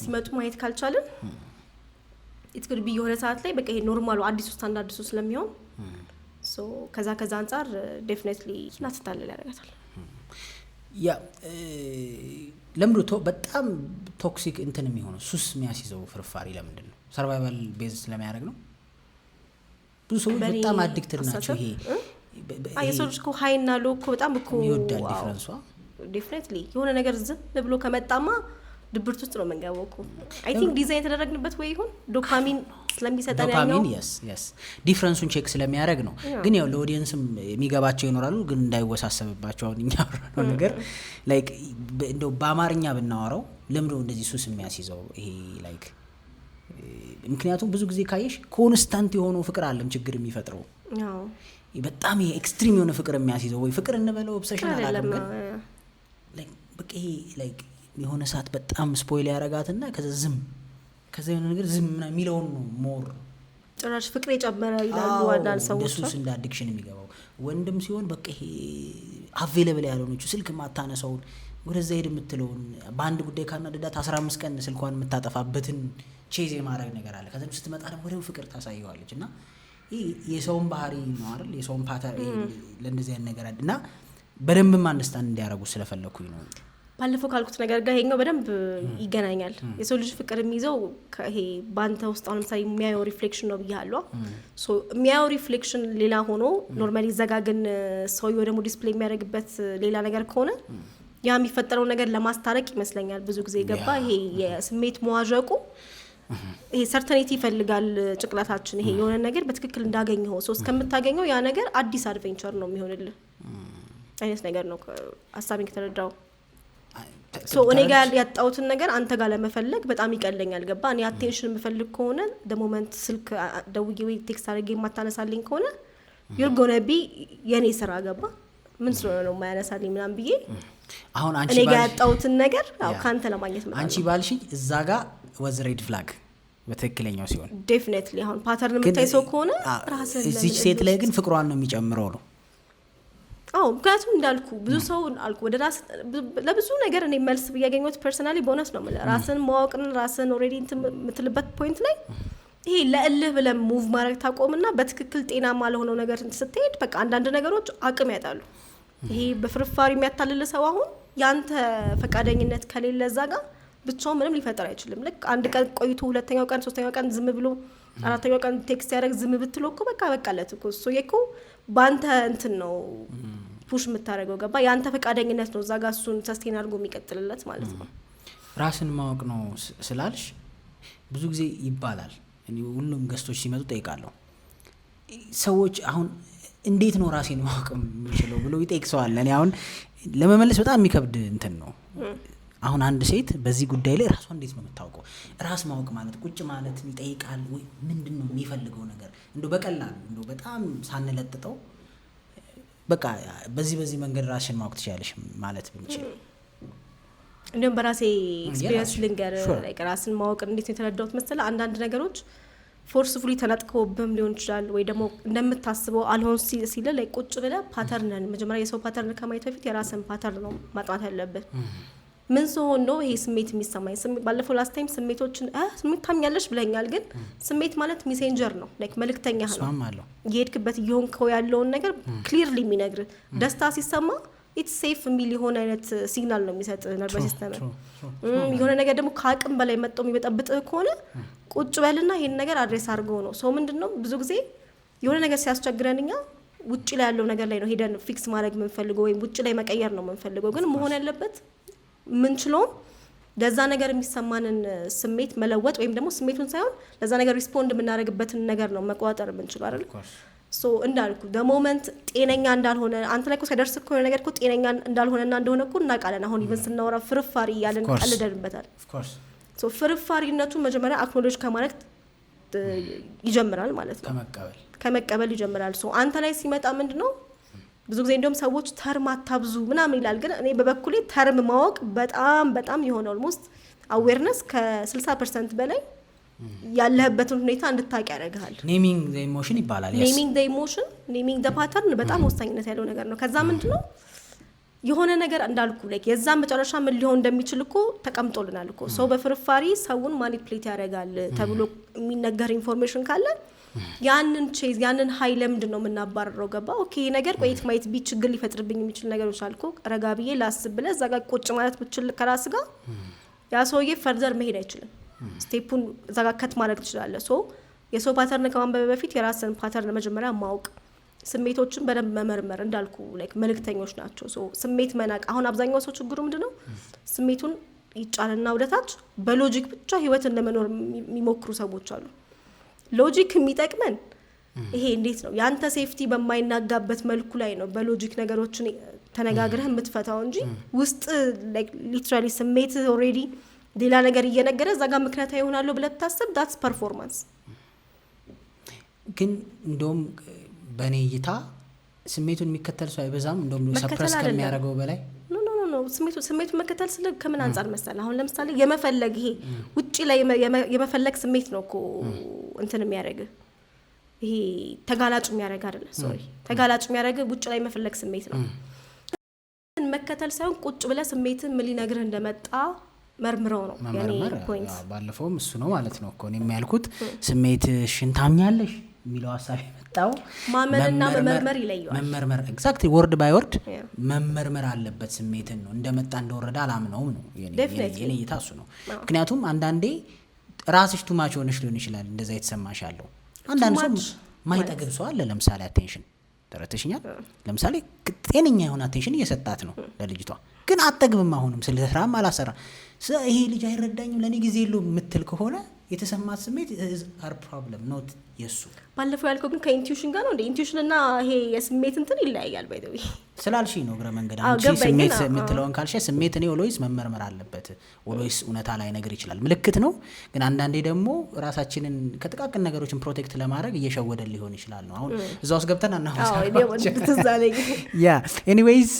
ሲመጡ ማየት ካልቻልን it could be የሆነ ሰዓት ላይ በቃ ይሄ ኖርማሉ አዲሱ ስታንዳርድ እሱ ስለሚሆን ሶ ከዛ አንፃር ዴፊኒትሊ እናስተታለል ያደርጋታል ያ ለምዶ በጣም ቶክሲክ እንትን የሚሆነው ሱስ የሚያስይዘው ፍርፋሪ ለምንድን ነው ሰርቫይቫል ቤዝ ስለሚያደርግ ነው ብዙ ሰዎች በጣም አዲክትድ ናቸው ይሄ አይሶች እኮ ሃይና ሎ እኮ በጣም እኮ ይወዳል ዲፈረንሷ ዴፊኒትሊ የሆነ ነገር ዝም ብሎ ከመጣማ ድብርት ውስጥ ነው መንጋው እኮ አይ ቲንክ ዲዛይን የተደረግንበት ወይ ይሁን ዶፓሚን ስለሚሰጠን ያለው ዶፓሚን yes ዲፈረንሱን ቼክ ስለሚያደርግ ነው ግን ያው ለኦዲየንስም የሚገባቸው ይኖራሉ ግን እንዳይወሳሰብባቸው አሁን እኛ ነው ነገር ላይክ እንደው በአማርኛ ብናወራው ለምዶ እንደዚህ ሱስ የሚያስይዘው ይሄ ላይክ ምክንያቱም ብዙ ጊዜ ካየሽ ኮንስታንት የሆነው ፍቅር አለም ችግር የሚፈጥረው አዎ በጣም ይሄ ኤክስትሪም የሆነ ፍቅር የሚያስይዘው ወይ ፍቅር እንበለው ኦብሰሽን አላለም ግን ላይክ በቃ ይሄ ላይክ የሆነ ሰዓት በጣም ስፖይል ያረጋትና ከዛ የሆነ ነገር ዝም የሚለው ነው ሞር ጭራሽ ፍቅር የጨመረ ይላሉ አንዳንድ ሰዎች ሱስ እንደ አዲክሽን የሚገባው ወንድም ሲሆን በቃ ይሄ አቬሌብል ያልሆነች ስልክ ማታነሳውን ወደዛ ሄድ የምትለውን በአንድ ጉዳይ ካናደዳት 15 ቀን ስልኳን የምታጠፋበትን ቼዝ የማድረግ ነገር አለ ከዛም ስትመጣ ደግሞ ወዲያው ፍቅር ታሳየዋለች እና ይሄ የሰውን ባህሪ ነው አይደል የሰውን ፓተርን ለእንደዚህ አይነት ነገር እና በደንብም አንደርስታንድ እንዲያረጉ ስለፈለኩኝ ነው ባለፈው ካልኩት ነገር ጋር ይሄኛው በደንብ ይገናኛል የሰው ልጅ ፍቅር የሚይዘው ይሄ ባንተ ውስጥ አሁን ለምሳሌ የሚያየው ሪፍሌክሽን ነው ብያለሁ ሶ የሚያየው ሪፍሌክሽን ሌላ ሆኖ ኖርማሊ ዘጋግን ሰውየው ደግሞ ዲስፕሌይ የሚያደርግበት ሌላ ነገር ከሆነ ያ የሚፈጠረው ነገር ለማስታረቅ ይመስለኛል ብዙ ጊዜ ገባ ይሄ የስሜት መዋዠቁ ይሄ ሰርተኒቲ ይፈልጋል ጭቅላታችን ይሄ የሆነ ነገር በትክክል እንዳገኘው ሶ እስከምታገኘው ያ ነገር አዲስ አድቬንቸር ነው የሚሆንልህ አይነት ነገር ነው ሀሳቤን ከተረዳው ሶ እኔ ጋር ያጣውትን ነገር አንተ ጋር ለመፈለግ በጣም ይቀለኛል ገባ እኔ አቴንሽን የምፈልግ ከሆነ ሞመንት ስልክ ደውዬ ወይ ቴክስት አድርጌ የማታነሳልኝ ከሆነ you're going to be የኔ ስራ ገባ ምን ስለሆነ ነው የማያነሳልኝ ምናምን ብዬ አሁን አንቺ እኔ ጋር ያጣውትን ነገር አው ካንተ ለማግኘት ማለት አንቺ ባልሽ እዛ ጋር was red flag በትክክለኛው ሲሆን ዴፊኒትሊ አሁን ፓተርን የምታይሰው ከሆነ ራስህ እዚህ ሴት ላይ ግን ፍቅሯን ነው የሚጨምረው ነው አዎ ምክንያቱም እንዳልኩ ብዙ ሰው አልኩ ወደ ራስ ለብዙ ነገር እኔ መልስ ያገኘሁት ፐርሰናሊ ቦነስ ነው ማለት ራስን ማወቅን ራስን ኦሬዲ የምትልበት ፖይንት ላይ ይሄ ለእልህ ብለ ሙቭ ማድረግ ታቆምና በትክክል ጤናማ ለሆነው ነገር ስትሄድ በቃ አንዳንድ ነገሮች አቅም ያጣሉ ይሄ በፍርፋሪ የሚያታልል ሰው አሁን ያንተ ፈቃደኝነት ከሌለ እዛ ጋር ብቻው ምንም ሊፈጠር አይችልም ልክ አንድ ቀን ቆይቶ ሁለተኛው ቀን ሶስተኛው ቀን ዝም ብሎ አራተኛው ቀን ቴክስት ያደርግ ዝም ብትለው እኮ በቃለት እኮ እሱ የኮ ባንተ እንትን ነው ፑሽ የምታደርገው ገባ ያንተ ፈቃደኝነት ነው እዛ ጋር እሱን ሰስቴን አድርጎ የሚቀጥልለት ማለት ነው ራስን ማወቅ ነው ስላልሽ ብዙ ጊዜ ይባላል እኔ ሁሉም ገስቶች ሲመጡ ጠይቃለሁ ሰዎች አሁን እንዴት ነው ራሴን ማወቅ የምችለው ብሎ ይጠይቅሰዋል እኔ አሁን ለመመለስ በጣም የሚከብድ እንትን ነው አሁን አንድ ሴት በዚህ ጉዳይ ላይ ራሷን እንዴት ነው የምታውቀው ራስ ማወቅ ማለት ቁጭ ማለት ይጠይቃል ወይ ምንድነው የሚፈልገው ነገር እንደው በቀላል እንደው በጣም ሳንለጥጠው በቃ በዚህ መንገድ ራስሽን ማወቅ ትችያለሽ ማለት ብንችል እንደም በራሴ ኤክስፒሪየንስ ልንገር ላይክ ራስን ማወቅ እንዴት ነው የተረዳሁት መሰለ አንዳንድ ነገሮች ፎርስፉሊ ተነጥቀውብም ሊሆን ይችላል ወይ ደግሞ እንደምታስበው አልሆን ሲል ላይ ቁጭ ብለህ ፓተርንን መጀመሪያ የሰው ፓተርን ከማየት በፊት የራስን ፓተርን ነው ማጥናት ያለብህ ምን ሲሆን ነው ይሄ ስሜት የሚሰማኝ ባለፈው ላስት ታይም ስሜቶችን ስሜት ታምኛለሽ ብለኛል ግን ስሜት ማለት ሜሴንጀር ነው ላይክ መልእክተኛ ነው የሄድክበት እየሆንከው ያለውን ነገር ክሊርሊ የሚነግር ደስታ ሲሰማ ኢትስ ሴፍ የሚል የሆነ አይነት ሲግናል ነው የሚሰጥ ነርቨስ ሲስተም የሆነ ነገር ደግሞ ከአቅም በላይ መጥቶ የሚበጠብጥህ ከሆነ ቁጭ በልና ይሄን ነገር አድሬስ አድርገው ነው ሰው ምንድነው ብዙ ጊዜ የሆነ ነገር ሲያስቸግረንኛ ውጪ ላይ ያለው ነገር ላይ ነው ሄደን ፊክስ ማድረግ የምንፈልገው ወይም ውጪ ላይ መቀየር ነው የምንፈልገው ግን መሆን ያለበት ምን ችለው ለዛ ነገር የሚሰማንን ስሜት መለወጥ ወይም ደግሞ ስሜቱን ሳይሆን ለዛ ነገር ሪስፖንድ የምናደርግበትን ነገር ነው መቋጠር የምንችለው አይደል ሶ እንዳልኩ the moment ጤነኛ እንዳልሆነ አንተ ላይ እኮ ሳይደርስ እኮ ነገር እኮ ጤነኛ እንዳልሆነና እንደሆነ እኮ እናውቃለን አሁን ኢቭን ስናወራ ፍርፋሪ ያለን ቀልደንበታል ሶ ፍርፋሪነቱ መጀመሪያ አክኖሎጅ ከማድረግ ይጀምራል ማለት ነው ከመቀበል ይጀምራል ሶ አንተ ላይ ሲመጣ ምንድነው ብዙ ጊዜ እንደውም ሰዎች ተርም አታብዙ ምናምን ይላል ግን እኔ በበኩሌ ተርም ማወቅ በጣም የሆነ almost awareness ከ60% በላይ ያለህበትን ሁኔታ እንድታቂ ያደርጋል። ኔሚንግ ዘ ኢሞሽን ይባላል። ኔሚንግ ዘ ኢሞሽን ኔሚንግ ዘ ፓተርን በጣም ወሳኝነት ያለው ነገር ነው። ከዛ ምንድነው የሆነ ነገር እንዳልኩ ላይክ የዛ መጨረሻ ምን ሊሆን እንደሚችል እኮ ተቀምጦልናል እኮ ሰው በፍርፋሪ ሰውን ማኒፕሌት ያደርጋል ተብሎ የሚነገር ኢንፎርሜሽን ካለ ያንን ቼዝ ያንን ሃይ ለምንድን ነው የምናባረረው? ገባ ኦኬ ነገር ቆይት ማየት ችግር ሊፈጥርብኝ የሚችል ነገሮች አልኩ ረጋ ብዬ ላስብ ብለህ እዛ ጋር ቁጭ ማለት ብችል ከራስ ጋር ያ ሰውዬ ፈርዘር መሄድ አይችልም። ስቴፑን እዛ ጋር ከት ማድረግ ትችላለህ። ሶ የሰው ፓተርን ከማንበብ በፊት የራስን ፓተርን መጀመሪያ ማወቅ፣ ስሜቶችን በደንብ መመርመር እንዳልኩ ላይክ መልእክተኞች ናቸው። ሶ ስሜት መናቅ አሁን አብዛኛው ሰው ችግሩ ምንድነው ስሜቱን ይጫንና ወደታች በሎጂክ ብቻ ህይወትን ለመኖር የሚሞክሩ ሰዎች አሉ። ሎጂክ የሚጠቅመን ይሄ እንዴት ነው ያንተ ሴፍቲ በማይናጋበት መልኩ ላይ ነው በሎጂክ ነገሮችን ተነጋግረህ የምትፈታው እንጂ ውስጥ ላይክ ሊትራሊ ስሜት ኦሬዲ ሌላ ነገር እየነገረ እዛ ጋር ምክንያት ይሆናል ብለህ ታስብ ዳትስ ፐርፎርማንስ። ግን እንደውም በእኔ እይታ ስሜቱን የሚከተል ሰው አይበዛም እንደውም ሰፕረስ ከሚያደርገው በላይ ነው። ስሜቱን መከተል ስለ ከምን አንፃር መሰለህ አሁን ለምሳሌ የመፈለግ ይሄ ውጪ ላይ የመፈለግ ስሜት ነው እኮ እንትን የሚያደርግ ይሄ ተጋላጭ የሚያደርግ አይደለ ሶሪ ተጋላጭ የሚያደርግ ውጪ ላይ የመፈለግ ስሜት ነው። መከተል ሳይሆን ቁጭ ብለህ ስሜትን ምን ሊነግርህ እንደመጣ መርምረው ነው ያኔ ፖይንት። ባለፈውም እሱ ነው ማለት ነው እኮ እኔ የሚያልኩት ስሜትሽን ታምኛለሽ የሚለው ሀሳብ የመጣው ማመንና መመርመር ይለያል። መመርመር ኤግዛክትሊ ወርድ ባይ ወርድ መመርመር አለበት። ስሜትን ነው እንደመጣ እንደወረደ አላምነውም ነው የኔ እይታ እሱ ነው። ምክንያቱም አንዳንዴ ራስሽ ቱማች ሆነሽ ሊሆን ይችላል እንደዛ የተሰማሽ ያለው። አንዳንድ ሰው ማይጠግብ ሰው አለ ለምሳሌ አቴንሽን ተረተሽኛል ለምሳሌ ጤነኛ የሆነ አቴንሽን እየሰጣት ነው ለልጅቷ ግን አጠግብም አሁንም ስለስራም አላሰራ ይሄ ልጅ አይረዳኝም ለኔ ጊዜ የለውም የምትል ከሆነ የተሰማት ስሜት is our problem not የሱ። ባለፈው ያልከው ግን ከኢንቱዊሽን ጋር ነው እንደ ኢንቱዊሽን እና ይሄ የስሜት እንትን ይለያያል ባይ ዘ ዌይ ስላልሽኝ ነው። ግረ መንገድ አንቺ ስሜት የምትለውን ካልሽ ስሜት ነው ኦልዌይስ መመርመር አለበት። ኦልዌይስ እውነታ ላይ ነገር ይችላል ምልክት ነው። ግን አንዳንዴ ደግሞ ራሳችንን ከጥቃቅን ነገሮችን ፕሮቴክት ለማድረግ እየሸወደን ሊሆን ይችላል ነው። አሁን እዛ ውስጥ ገብተን ያ ኤኒዌይስ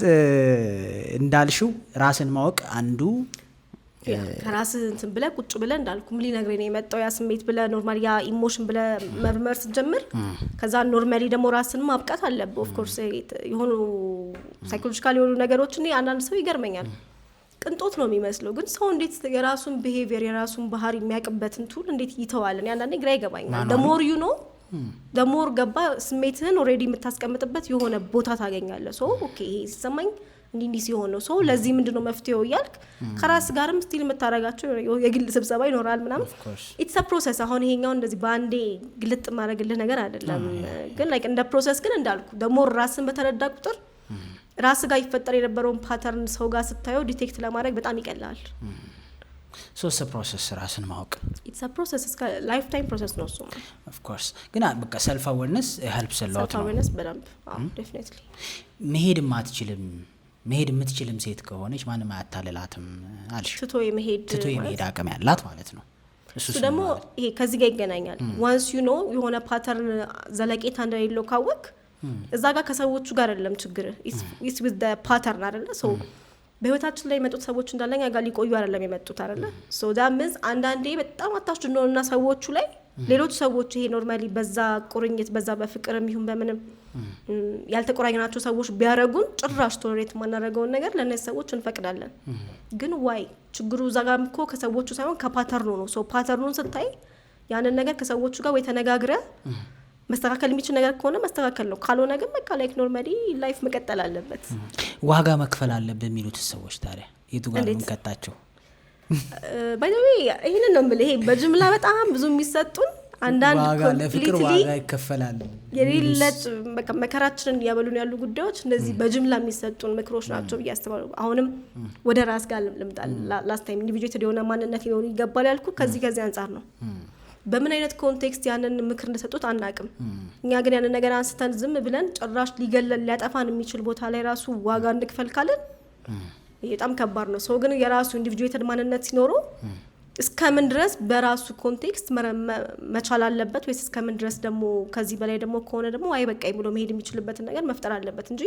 እንዳልሽው ራስን ማወቅ አንዱ ከራስ እንትን ብለህ ቁጭ ብለህ እንዳልኩ ምን ሊነግረኝ ነው የመጣው ያ ስሜት ብለህ ኖርማሊ ያ ኢሞሽን ብለህ መርመር ስትጀምር ከዛ ኖርማሊ ደግሞ ራስን ማብቃት አለብህ። ኦፍ ኮርስ የሆኑ ሳይኮሎጂካል የሆኑ ነገሮች እኔ አንዳንድ ሰው ይገርመኛል ቅንጦት ነው የሚመስለው ግን ሰው እንዴት የራሱን ቢሄቪየር የራሱን ባህሪ የሚያውቅበትን ቱል እንዴት ይተዋል? እኔ አንዳንዴ ግራ ይገባኛል። ደሞር ዩ ኖ ደሞር ገባ ስሜትህን ኦልሬዲ የምታስቀምጥበት የሆነ ቦታ ታገኛለህ። ሶ ኦኬ ይሄ ሲሰማኝ እንዲህ ሲሆን ነው ሰው ለዚህ ምንድነው መፍትሄው እያልክ ከራስ ጋርም ስቲል የምታረጋቸው የግል ስብሰባ ይኖራል ምናምን ኢትስ አ ፕሮሰስ። አሁን ይሄኛው እንደዚህ ባንዴ ግልጥ ማድረግልህ ነገር አይደለም ግን ላይክ እንደ ፕሮሰስ ግን እንዳልኩ ደግሞ ራስን በተረዳ ቁጥር ራስ ጋር ይፈጠር የነበረውን ፓተርን ሰው ጋር ስታየው ዲቴክት ለማድረግ በጣም ይቀላል። ሶስ ፕሮሰስ ራስን ማወቅ ኢትስ አ ፕሮሰስ እስከ ላይፍ ታይም ፕሮሰስ ነው እሱ ኦፍ ኮርስ። ግን በቃ ሰልፍ አዌርነስ ሄልፕስ አ ሎት ነው። ሰልፍ አዌርነስ በደንብ ዴፊኒትሊ መሄድም አትችልም መሄድ የምትችልም ሴት ከሆነች ማንም አያታልላትም አልሽ። ትቶ የመሄድ አቅም ያላት ማለት ነው። እሱ ደግሞ ይሄ ከዚህ ጋር ይገናኛል። ዋንስ ዩ ኖ የሆነ ፓተርን ዘለቄታ እንደሌለው ካወቅ እዛ ጋር ከሰዎቹ ጋር አይደለም ችግር ኢትስ ዊዝ ዘ ፓተርን አይደለ ሶ በህይወታችን ላይ የመጡት ሰዎች እንዳለኛ ጋር ሊቆዩ አይደለም የመጡት አይደለ ሶ ዳምዝ አንዳንዴ በጣም አታስደነውና ሰዎቹ ላይ ሌሎች ሰዎች ይሄ ኖርማሊ በዛ ቁርኝት በዛ በፍቅርም ይሁን በምንም ያልተቆራኘናቸው ሰዎች ቢያረጉን ጭራሽ ቶለሬት ማናረገውን ነገር ለነዚህ ሰዎች እንፈቅዳለን። ግን ዋይ ችግሩ ዛጋም እኮ ከሰዎቹ ሳይሆን ከፓተርኑ ነው። ሶ ፓተርኑን ስታይ ያንን ነገር ከሰዎቹ ጋር ወይ ተነጋግረ መስተካከል የሚችል ነገር ከሆነ መስተካከል ነው። ካልሆነ ግን በቃ ላይክ ኖርማሊ ላይፍ መቀጠል አለበት። ዋጋ መክፈል አለበት የሚሉት ሰዎች ታዲያ የቱ ጋር ነው እንከታቸው? ባይ ዘ ዌይ ይሄንን ነው የምልህ። ይሄ በጅምላ በጣም ብዙ የሚሰጡን አንዳንድ ለፍቅር ዋጋ ይከፈላል የሌለች በቃ መከራችንን ያበሉን ያሉ ጉዳዮች እንደዚህ በጅምላ የሚሰጡን ምክሮች ናቸው ብዬ አስባለሁ። አሁንም ወደ ራስ ጋር ልምጣ። ላስት ታይም ኢንዲቪጁዌል የሆነ ማንነት ሊኖር ይገባል ያልኩ ከዚህ አንጻር ነው። በምን አይነት ኮንቴክስት ያንን ምክር እንደሰጡት አናቅም። እኛ ግን ያንን ነገር አንስተን ዝም ብለን ጭራሽ ሊገለል ሊያጠፋን የሚችል ቦታ ላይ ራሱ ዋጋ እንድክፈል ካለን በጣም ከባድ ነው። ሰው ግን የራሱ ኢንዲቪጁዌል ማንነት ሲኖረው እስከምን ድረስ በራሱ ኮንቴክስት መቻል አለበት ወይስ እስከምን ድረስ ደግሞ ከዚህ በላይ ደግሞ ከሆነ ደግሞ አይ በቃ ብሎ መሄድ የሚችልበትን ነገር መፍጠር አለበት እንጂ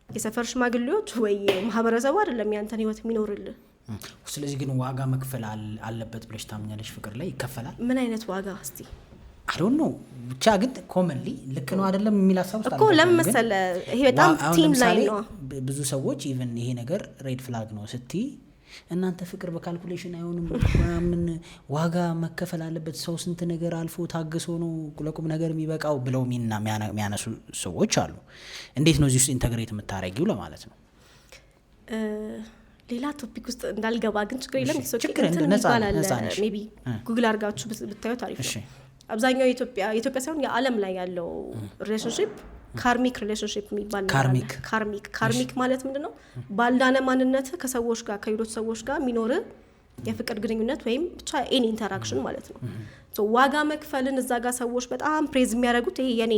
የሰፈር ሽማግሌዎች ወይ ማህበረሰቡ አይደለም ያንተን ህይወት የሚኖርልህ። ስለዚህ ግን ዋጋ መክፈል አለበት ብለሽ ታምኛለሽ? ፍቅር ላይ ይከፈላል? ምን አይነት ዋጋ እስቲ I don't know ብቻ ግን ኮመንሊ ልክ ነው አይደለም የሚል ሀሳብ ውስጥ እኮ ለምን መሰለህ ይሄ በጣም ቲም ላይ ነው። ብዙ ሰዎች ኢቭን ይሄ ነገር ሬድ ፍላግ ነው ስትይ እናንተ ፍቅር በካልኩሌሽን አይሆንም ምናምን ዋጋ መከፈል አለበት ሰው ስንት ነገር አልፎ ታግሶ ነው ለቁም ነገር የሚበቃው ብለው የሚያነሱ ሰዎች አሉ። እንዴት ነው እዚህ ውስጥ ኢንተግሬት የምታረጊው ለማለት ነው። ሌላ ቶፒክ ውስጥ እንዳልገባ ግን ችግር የለም። ችግር ይባላል ሜቢ ጉግል አድርጋችሁ ብታዩት አሪፍ ነው። አብዛኛው የኢትዮጵያ ሳይሆን የዓለም ላይ ያለው ሪሌሽንሺፕ ካርሚክ ሪሌሽንሺፕ የሚባል ካርሚክ ማለት ምንድነው? ባልዳነ ማንነት ከሰዎች ጋር ከሌሎች ሰዎች ጋር የሚኖር የፍቅር ግንኙነት ወይም ብቻ ኤኒ ኢንተራክሽን ማለት ነው። ሶ ዋጋ መክፈልን እዛ ጋር ሰዎች በጣም ፕሬዝ የሚያደርጉት ይሄ የኔ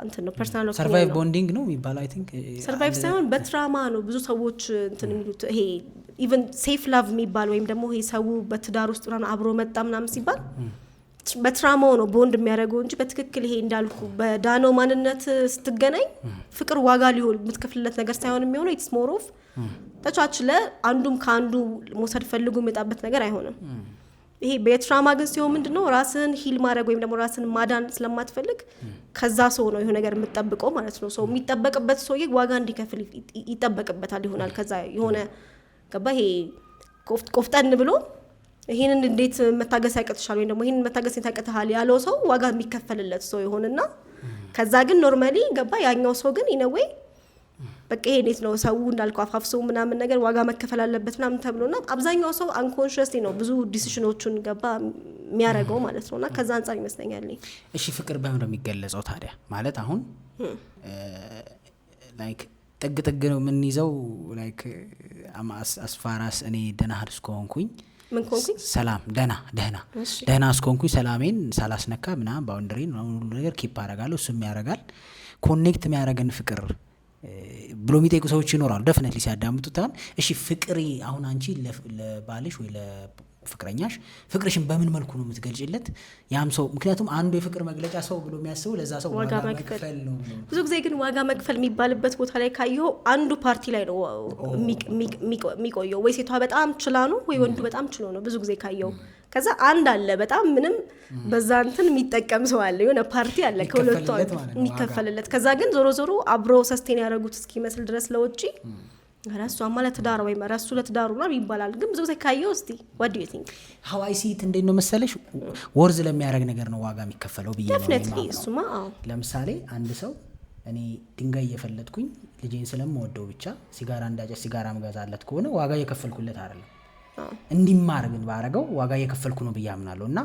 እንትን ነው ፐርሰናል ኦፒኒየን ነው። ሰርቫይቭ ቦንዲንግ ነው የሚባለው አይ ቲንክ ሰርቫይቭ ሳይሆን በትራማ ነው ብዙ ሰዎች እንትን የሚሉት ይሄ ኢቭን ሴፍ ላቭ የሚባል ወይም ደግሞ ይሄ ሰው በትዳር ውስጥ አብሮ መጣ ምናምን ሲባል በትራማው ነው ቦንድ የሚያደርገው እንጂ በትክክል ይሄ እንዳልኩ በዳኖ ማንነት ስትገናኝ ፍቅር ዋጋ ሊሆን የምትከፍልለት ነገር ሳይሆን የሚሆነው ኢትስ ሞር ኦፍ ተቻችለ አንዱም ከአንዱ መውሰድ ፈልጉ የሚጣበት ነገር አይሆንም። ይሄ በትራማ ግን ሲሆን ምንድነው ራስን ሂል ማድረግ ወይም ደግሞ ራስን ማዳን ስለማትፈልግ ከዛ ሰው ነው የሆነ ነገር የምትጠብቀው ማለት ነው። ሰው የሚጠበቅበት ሰውዬ ዋጋ እንዲከፍል ይጠበቅበታል ይሆናል። ከዛ የሆነ ገባ ይሄ ቆፍጠን ብሎ ይሄንን እንዴት መታገስ ያቀጥሻል ወይም ደግሞ ይሄንን መታገስ ያቀጥሃል ያለው ሰው ዋጋ የሚከፈልለት ሰው ይሆንና ከዛ ግን ኖርማሊ ገባ ያኛው ሰው ግን ኢነዌይ በቃ ይሄ እንዴት ነው ሰው እንዳልከው አፋፍሶ ምናምን ነገር ዋጋ መከፈል አለበት ምናምን ተብሎና አብዛኛው ሰው አንኮንሺየስሊ ነው ብዙ ዲሲሽኖቹን ገባ የሚያደርገው ማለት ነውና ከዛ አንፃር ይመስለኛል። እሺ ፍቅር በምን ነው የሚገለጸው ታዲያ? ማለት አሁን ላይክ ጥግ ነው ምን ይዘው ላይክ አስፋራስ እኔ ደህና እስከሆንኩኝ ምን ኮንኩኝ ሰላም ደህና እስከሆንኩኝ ሰላሜን ሳላስነካ ምናምን ባውንደሪን ሁሉ ነገር ኪፕ አደርጋለሁ እሱም ያደርጋል ኮኔክት የሚያደርገን ፍቅር ብሎ የሚጠይቁ ሰዎች ይኖራሉ። ደፍነትሊ ሲያዳምጡት እሺ ፍቅሪ አሁን አንቺ ለባልሽ ወይ ለፍቅረኛሽ ፍቅርሽን በምን መልኩ ነው የምትገልጪለት? ያም ሰው ምክንያቱም አንዱ የፍቅር መግለጫ ሰው ብሎ የሚያስበው ለዛ ሰው ዋጋ መክፈል ነው። ብዙ ጊዜ ግን ዋጋ መክፈል የሚባልበት ቦታ ላይ ካየው አንዱ ፓርቲ ላይ ነው የሚቆየው። ወይ ሴቷ በጣም ችላ ነው ወይ ወንዱ በጣም ችሎ ነው ብዙ ጊዜ ካየው። ከዛ አንድ አለ በጣም ምንም በዛ እንትን የሚጠቀም ሰው አለ የሆነ ፓርቲ አለ ከሁለቱ የሚከፈልለት። ከዛ ግን ዞሮ አብሮ ሰስቴን ያደረጉት እስኪመስል ድረስ ለውጪ ራሱ ማለት ትዳር ወይ ራሱ ለትዳሩ ነው ይባላል። ግን ብዙ ጊዜ ካየው እስቲ what do you think how I see it እንዴት ነው መሰለሽ ወርዝ ለሚያደርግ ነገር ነው ዋጋ የሚከፈለው ብዬ ነው። definitely እሱማ ለምሳሌ አንድ ሰው እኔ ድንጋይ እየፈለጥኩኝ ልጄን ስለምወደው ብቻ ሲጋራ እንዳጨስ ሲጋራ መገዛለት ከሆነ ዋጋ እየከፈልኩለት አይደለም። እንዲማር ግን ባረገው ዋጋ እየከፈልኩ ነው ብዬ አምናለሁ። እና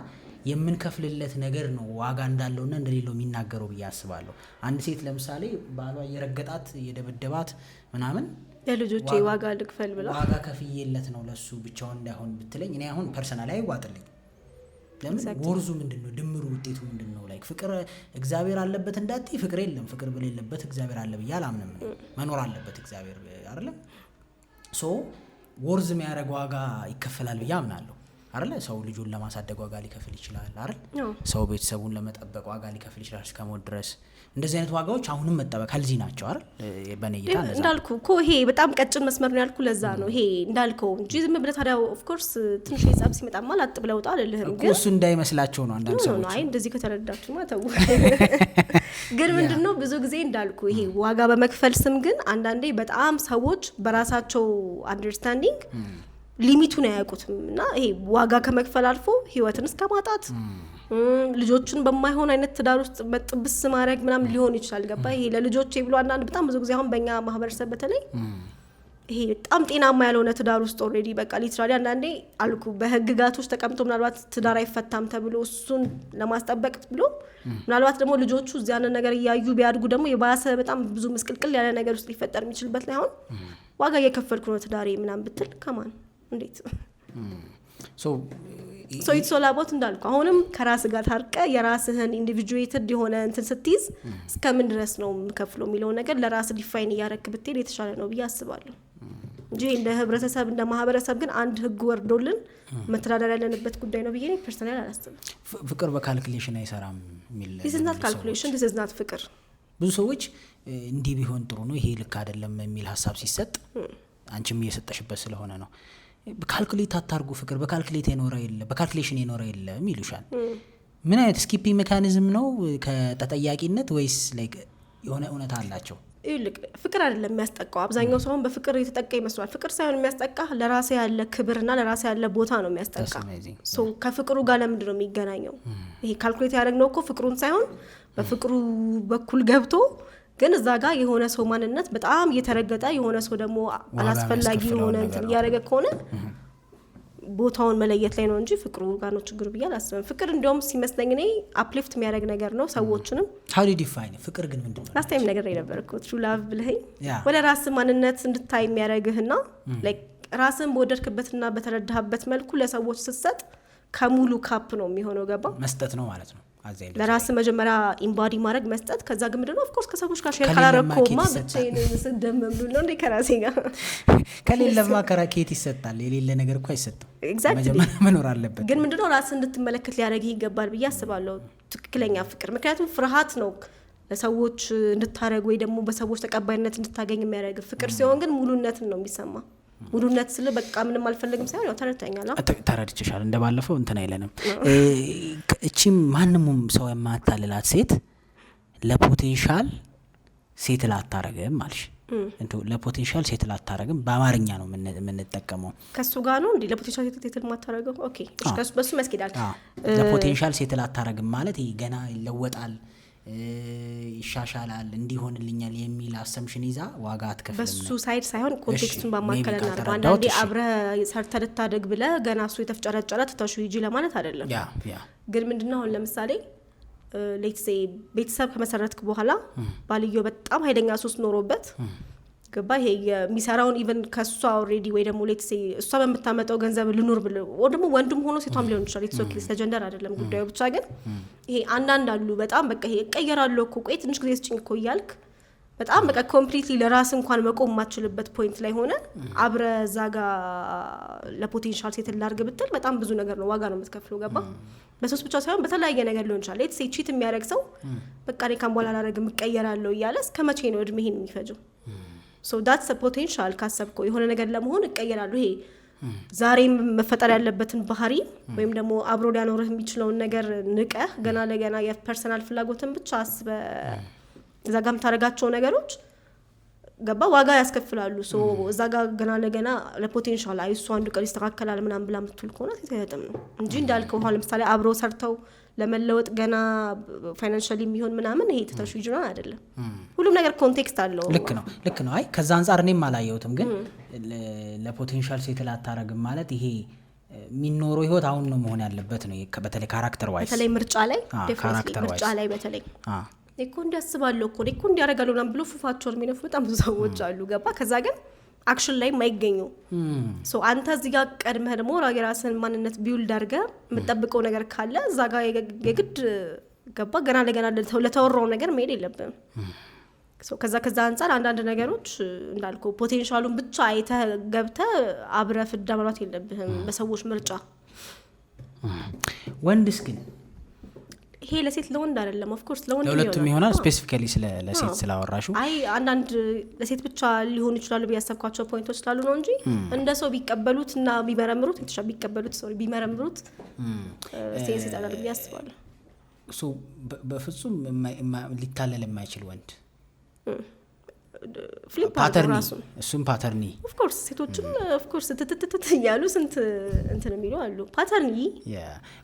የምንከፍልለት ነገር ነው ዋጋ እንዳለውና እንደሌለው የሚናገረው ብዬ አስባለሁ። አንድ ሴት ለምሳሌ ባሏ እየረገጣት እየደበደባት ምናምን ለልጆቼ ዋጋ ልክፈል ብላ ዋጋ ከፍዬለት ነው ለሱ ብቻውን እንዳይሆን ብትለኝ እኔ አሁን ፐርሰናሊ አይዋጥልኝ። ለምን ወርዙ ምንድነው ድምሩ ውጤቱ ምንድነው? ላይክ ፍቅር እግዚአብሔር አለበት እንዳትይ ፍቅር የለም። ፍቅር በሌለበት እግዚአብሔር አለ ብዬ አላምንም። መኖር አለበት እግዚአብሔር አይደለም። ሶ ወርዝ የሚያደርግ ዋጋ ይከፈላል ብዬ አምናለሁ አይደል? ሰው ልጁን ለማሳደግ ዋጋ ሊከፍል ይችላል አይደል? ሰው ቤተሰቡን ለመጠበቅ ዋጋ ሊከፍል ይችላል እስከሞት ድረስ። እንደዚህ አይነት ዋጋዎች አሁንም መጠበቅ ከልዚ ናቸው አይደል? በነይታ እንዳልኩ እኮ ይሄ በጣም ቀጭን መስመር ነው ያልኩ ለዛ ነው ይሄ እንዳልከው እንጂ ዝም ብለህ ታዲያ ኦፍ ኮርስ ትንሽ ሂሳብ ሲመጣማ ላጥ ብለው ወጣ አይደለም። ግን እሱ እንዳይመስላቸው ነው አንዳንድ ሰዎች አይ እንደዚህ ከተረዳችሁ ማተው ግን ምንድነው ብዙ ጊዜ እንዳልኩ ይሄ ዋጋ በመክፈል ስም ግን አንዳንዴ በጣም ሰዎች በራሳቸው አንደርስታንዲንግ ሊሚቱን አያውቁትም እና ይሄ ዋጋ ከመክፈል አልፎ ህይወትን እስከማጣት ልጆችን በማይሆን አይነት ትዳር ውስጥ መጥብስ ማድረግ ምናምን ሊሆን ይችላል። ገባ ይሄ ለልጆቼ ብሎ አንዳንድ በጣም ብዙ ጊዜ አሁን በእኛ ማህበረሰብ በተለይ ይሄ በጣም ጤናማ ያልሆነ ትዳር ውስጥ ኦልሬዲ በቃ ሊትራሊ አንዳንዴ አልኩ በህግጋቶች ተቀምጦ ምናልባት ትዳር አይፈታም ተብሎ እሱን ለማስጠበቅ ብሎ ምናልባት ደግሞ ልጆቹ እዚያን ነገር እያዩ ቢያድጉ ደግሞ የባሰ በጣም ብዙ ምስቅልቅል ያለ ነገር ውስጥ ሊፈጠር የሚችልበት ላይ አሁን ዋጋ እየከፈልኩ ነው ትዳሬ ምናምን ብትል ከማን እንዴት ሶ ኢትስ ኦል አባውት እንዳልኩ አሁንም ከራስ ጋር ታርቀ የራስህን ኢንዲቪጁዌትድ የሆነ እንትን ስትይዝ እስከምን ድረስ ነው የምከፍለው የሚለው ነገር ለራስ ዲፋይን እያረክ ብትሄድ የተሻለ ነው ብዬ አስባለሁ እንጂ እንደ ህብረተሰብ እንደ ማህበረሰብ ግን አንድ ህግ ወርዶልን መተዳደር ያለንበት ጉዳይ ነው ብዬ እኔ ፐርሰናሊ አላስብም። ፍቅር በካልኩሌሽን አይሰራም የሚል this is not calculation this is not ፍቅር። ብዙ ሰዎች እንዲህ ቢሆን ጥሩ ነው ይሄ ልክ አይደለም የሚል ሀሳብ ሲሰጥ አንቺም እየሰጠሽበት ስለሆነ ነው ካልኩሌት አታርጉ ፍቅር በካልኩሌት የኖረ የለ በካልኩሌሽን የኖረ የለም ይሉሻል። ምን አይነት ስኪፒንግ ሜካኒዝም ነው ከተጠያቂነት ወይስ ላይክ የሆነ እውነት አላቸው? ይልቅ ፍቅር አይደለም የሚያስጠቃው። አብዛኛው ሰው በፍቅር የተጠቃ ይመስላል። ፍቅር ሳይሆን የሚያስጠቃ ለራሴ ያለ ክብርና ለራሴ ያለ ቦታ ነው የሚያስጠቃ። ሶ ከፍቅሩ ጋር ለምንድን ነው የሚገናኘው? ይሄ ካልኩሌት ያደረግነው እኮ ፍቅሩን ሳይሆን በፍቅሩ በኩል ገብቶ ግን እዛ ጋር የሆነ ሰው ማንነት በጣም እየተረገጠ የሆነ ሰው ደግሞ አላስፈላጊ የሆነ እንትን እያደረገ ከሆነ ቦታውን መለየት ላይ ነው እንጂ ፍቅሩ ጋር ነው ችግሩ ብዬ አላስብም። ፍቅር እንዲያውም ሲመስለኝ እኔ አፕሊፍት የሚያደርግ ነገር ነው ሰዎችንም። how do you define ፍቅር ግን ምንድን ነው? ላስት ታይም ነገር ነበር እኮ ትሩ ላቭ ብለኸኝ ወደ ራስ ማንነት እንድታይ የሚያደርግህና ላይክ ራስን በወደድክበትና በተረዳህበት መልኩ ለሰዎች ስትሰጥ ከሙሉ ካፕ ነው የሚሆነው። ገባ? መስጠት ነው ማለት ነው። ለራስ መጀመሪያ ኢምባዲ ማድረግ መስጠት፣ ከዛ ግን ምንድነው ኦፍ ኮርስ ከሰዎች ጋር ሼር ካላረኩማ ብቻዬን ስደመም ብሎ ነው እንደ ከራሴ ጋር ከሌለማ ከራኬት ይሰጣል። የሌለ ነገር እኮ አይሰጥም። መጀመሪያ መኖር አለበት። ግን ምንድነው ራስ እንድትመለከት ሊያደርግ ይገባል ብዬ አስባለሁ ትክክለኛ ፍቅር። ምክንያቱም ፍርሃት ነው ለሰዎች እንድታረግ ወይ ደግሞ በሰዎች ተቀባይነት እንድታገኝ የሚያደርግ። ፍቅር ሲሆን ግን ሙሉነትን ነው የሚሰማ። ሙሉነት ስለ በቃ ምንም አልፈልግም ሳይሆን ያው ተረድተኛል። ተረድችሻል። እንደባለፈው እንትን አይለንም። እቺም ማንንም ሰው የማታልላት ሴት ለፖቴንሻል ሴት ላታረግም አልሽ። ለፖቴንሻል ሴት ላታረግም በአማርኛ ነው የምንጠቀመው። ከሱ ጋር ነው እንዴ ለፖቴንሻል ሴት ማታረገው? ኦኬ በሱ መስኪዳል። ለፖቴንሻል ሴት ላታረግም ማለት ይሄ ገና ይለወጣል ይሻሻላል እንዲሆንልኛል የሚል አሰምሽን ይዛ ዋጋ አትከፍልም። በሱ ሳይድ ሳይሆን ኮንቴክስቱን በማከለና ነው። አንዳንዴ አብረ ሰርተ ልታደግ ብለ ገና እሱ የተፍጨረጨረ ተታሹ ይጂ ለማለት አይደለም። ግን ምንድነው አሁን ለምሳሌ ሌትስ ሴይ ቤተሰብ ከመሰረትክ በኋላ ባልዮ በጣም ኃይለኛ ሱስ ኖሮበት ገባ ይሄ የሚሰራውን ኢቨን ከሷ ኦሬዲ ወይ ደግሞ ሌትስ ሴይ እሷ በመታመጣው ገንዘብ ልኑር ብለ ወይ ደግሞ ወንድም ሆኖ ሴቷም ሊሆን ይችላል። ኢትስ ኦኬ ጀንደር አይደለም ጉዳዩ። ብቻ ግን ይሄ አንዳንድ አሉ በጣም በቃ ይሄ እቀየራለሁ እኮ ቆይ ትንሽ ጊዜ ስጭኝ እኮ እያልክ በጣም በቃ ኮምፕሊትሊ ለራስ እንኳን መቆም ማችልበት ፖይንት ላይ ሆነ አብረ እዛ ጋር ለፖቴንሻል ሴት ላርግ ብትል በጣም ብዙ ነገር ነው ዋጋ ነው የምትከፍለው። ገባ? በሶስት ብቻ ሳይሆን በተለያየ ነገር ሊሆን ይችላል። ሌትስ ሴይ ቺት የሚያደርግ ሰው በቃ እኔ ካም በኋላ አላረግም እቀየራለሁ እያለ እስከ መቼ ነው እድሜህን የሚፈጀው? ሶ ዳትስ አ ፖቴንሻል ካሰብከው የሆነ ነገር ለመሆን እቀየራለሁ ይሄ ዛሬም መፈጠር ያለበትን ባህሪ ወይም ደግሞ አብሮ ሊያኖርህ የሚችለውን ነገር ንቀህ ገና ለገና የፐርሰናል ፍላጎትን ብቻ አስበ እዛ ጋር የምታደርጋቸው ነገሮች ገባ ዋጋ ያስከፍላሉ። ሶ እዛ ጋር ገና ለገና ለፖቴንሻል አይሱ አንዱ ቀን ይስተካከላል ምናምን ብላ የምትል ከሆነ ሲተያጠም ነው እንጂ እንዳልከው ኋላ ለምሳሌ አብሮ ሰርተው ለመለወጥ ገና ፋይናንሻሊ የሚሆን ምናምን ይሄ ተተሹ ይጅራን አይደለም። ሁሉም ነገር ኮንቴክስት አለው። ልክ ነው። አይ ከዛ አንፃር እኔም አላየሁትም። ግን ለፖቴንሻል ሴት ላታረግም ማለት ይሄ የሚኖረው ህይወት አሁን ነው መሆን ያለበት ነው። በተለይ ካራክተር ዋይስ በተለይ ምርጫ ላይ ዴፊኒትሊ ምርጫ ላይ በተለይ እኮ እንዲያስባለሁ እኮ እንዲያረጋለው ምናምን ብሎ ፉፋቸውን የሚነፉ በጣም ብዙ ሰዎች አሉ። ገባ? ከዛ ግን አክሽን ላይ ማይገኙ ሶ አንተ እዚህ ጋር ቀድመህ ደግሞ የራስህን ማንነት ቢውልድ አድርገህ የምጠብቀው ነገር ካለ እዛ ጋር የግድ ገባ ገና ለገና ለተወራው ነገር መሄድ የለብህም። ሶ ከዛ አንፃር አንዳንድ ነገሮች እንዳልከው ፖቴንሻሉን ብቻ አይተህ ገብተህ አብረህ ፍዳ ማለት የለብህም በሰዎች ምርጫ። ወንድስ ግን ይሄ ለሴት ለወንድ አይደለም። ኦፍ ኮርስ ለወንድ ለሁለቱም ይሆናል። ስፔሲፊካሊ ለሴት ስላወራሹ አይ አንዳንድ ለሴት ብቻ ሊሆን ይችላል ቢያሰብኳቸው ፖይንቶች ስላሉ ነው እንጂ እንደ ሰው ቢቀበሉት እና ቢመረምሩት እንተሻ ቢቀበሉት ቢመረምሩት ሴት አላል ቢያስባሉ ሶ በፍጹም ሊታለል የማይችል ወንድ ፓተርኒ እሱም ፓተርኒ ኦፍ ኮርስ ሴቶችም ኦፍ ኮርስ ትትትት ያሉ ስንት እንትን የሚሉ አሉ ፓተርኒ።